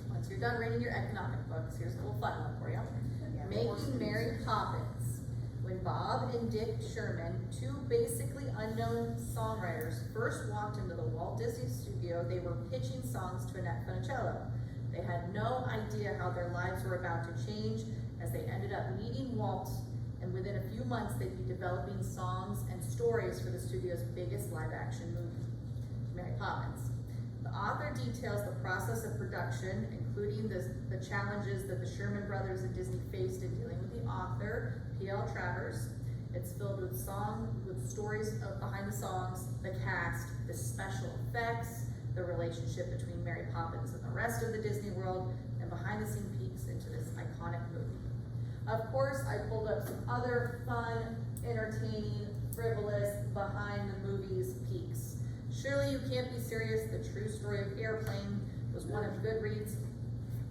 Once you're done reading your economic books, here's a little fun one for you. Yeah, Making Mary Poppins. When Bob and Dick Sherman, two basically unknown songwriters, first walked into the Walt Disney Studio, they were pitching songs to Annette Funicello. They had no idea how their lives were about to change as they ended up meeting Walt, and within a few months they'd be developing songs and stories for the studio's biggest live-action movie, Mary Poppins. The author details the process of production, including the challenges that the Sherman brothers and Disney faced in dealing with the author, P.L. Travers. It's filled with stories behind the songs, the cast, the special effects, the relationship between Mary Poppins and the rest of the Disney world, and behind-the-scene peeks into this iconic movie. Of course, I pulled up some other fun, entertaining, frivolous, behind-the-movies peeks. Surely You Can't Be Serious, The True Story of Airplane, was one of Goodreads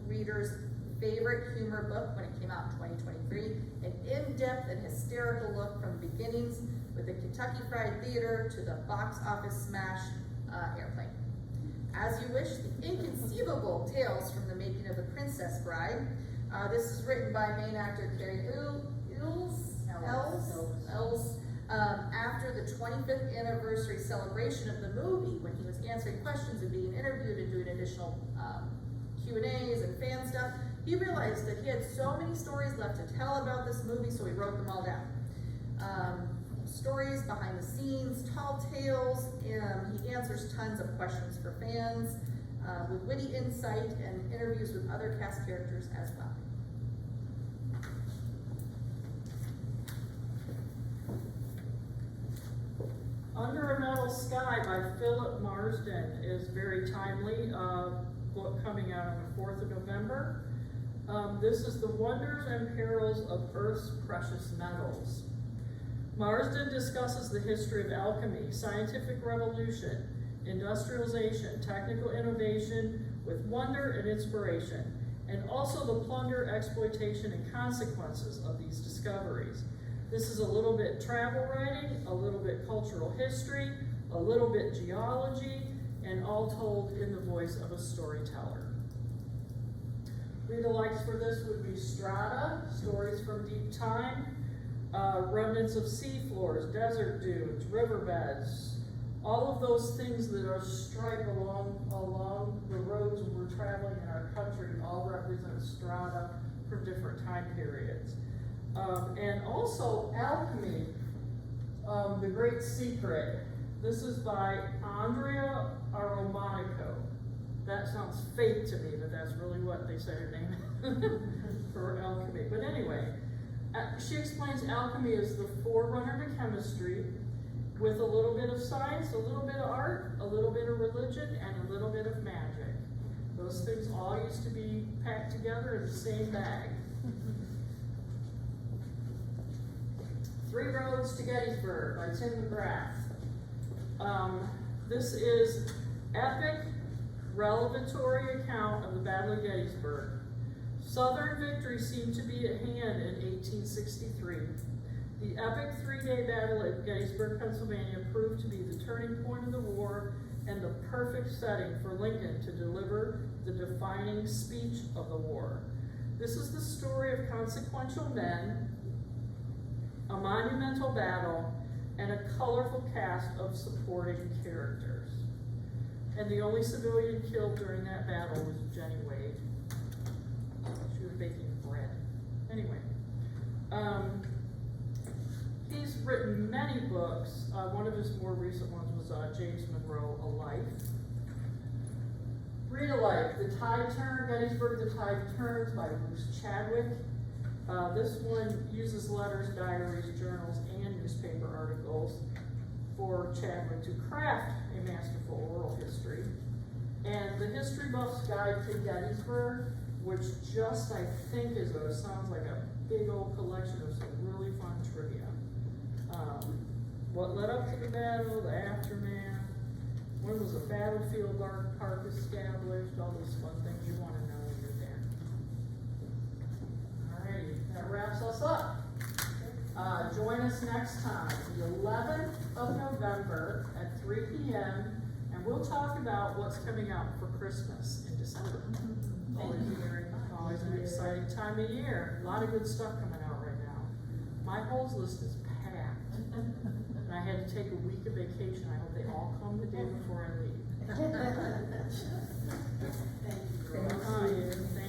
readers' favorite humor book when it came out in 2023. An in-depth and hysterical look from the beginnings with the Kentucky Fried Theater to the box office smash Airplane. As You Wish, The Inconceivable Tales from the Making of the Princess Bride. This is written by main actor Carrie Ells. After the 25th anniversary celebration of the movie, when he was answering questions and being interviewed and doing additional Q&As and fan stuff, he realized that he had so many stories left to tell about this movie, so he wrote them all down. Stories, behind the scenes, tall tales, and he answers tons of questions for fans with witty insight and interviews with other cast characters as well. Under a Metal Sky by Philip Marsden is very timely, book coming out on the 4th of November. This is the wonders and perils of Earth's precious metals. Marsden discusses the history of alchemy, scientific revolution, industrialization, technical innovation with wonder and inspiration, and also the plunder, exploitation, and consequences of these discoveries. This is a little bit travel writing, a little bit cultural history, a little bit geology, and all told in the voice of a storyteller. Read-alikes for this would be Strata, Stories from Deep Time, remnants of seafloors, desert dunes, riverbeds, all of those things that are striped along the roads we're traveling in our country all represent strata from different time periods. And also Alchemy, The Great Secret. This is by Andrea Aromatico. That sounds fake to me, but that's really what they say her name for alchemy. But anyway, she explains alchemy is the forerunner to chemistry with a little bit of science, a little bit of art, a little bit of religion, and a little bit of magic. Those things all used to be packed together in the same bag. Three Roads to Gettysburg by Tim McGrath. This is epic, revelatory account of the Battle of Gettysburg. Southern victory seemed to be at hand in 1863. The epic three-day battle at Gettysburg, Pennsylvania proved to be the turning point of the war and the perfect setting for Lincoln to deliver the defining speech of the war. This is the story of consequential men, a monumental battle, and a colorful cast of supporting characters. And the only civilian killed during that battle was Jenny Wade. She was baking bread. Anyway, he's written many books. One of his more recent ones was James Monroe, A Life. Read-alike, The Tide Turns, Gettysburg, The Tide Turns by Bruce Chadwick. This one uses letters, diaries, journals, and newspaper articles for Chadwick to craft a masterful oral history. And the History Buff's Guide to Gettysburg, which just, I think, sounds like a big old collection of some really fun trivia. What led up to the battle, the aftermath, when was the battlefield park established, all those fun things you wanna know when you're there. Alrighty, that wraps us up. Join us next time, the 11th of November at 3 p.m. and we'll talk about what's coming out for Christmas in December. Thank you very much. Always an exciting time of year. A lot of good stuff coming out right now. My holds list is packed. And I had to take a week of vacation. I hope they all come the day before I leave. Thank you. Thank you.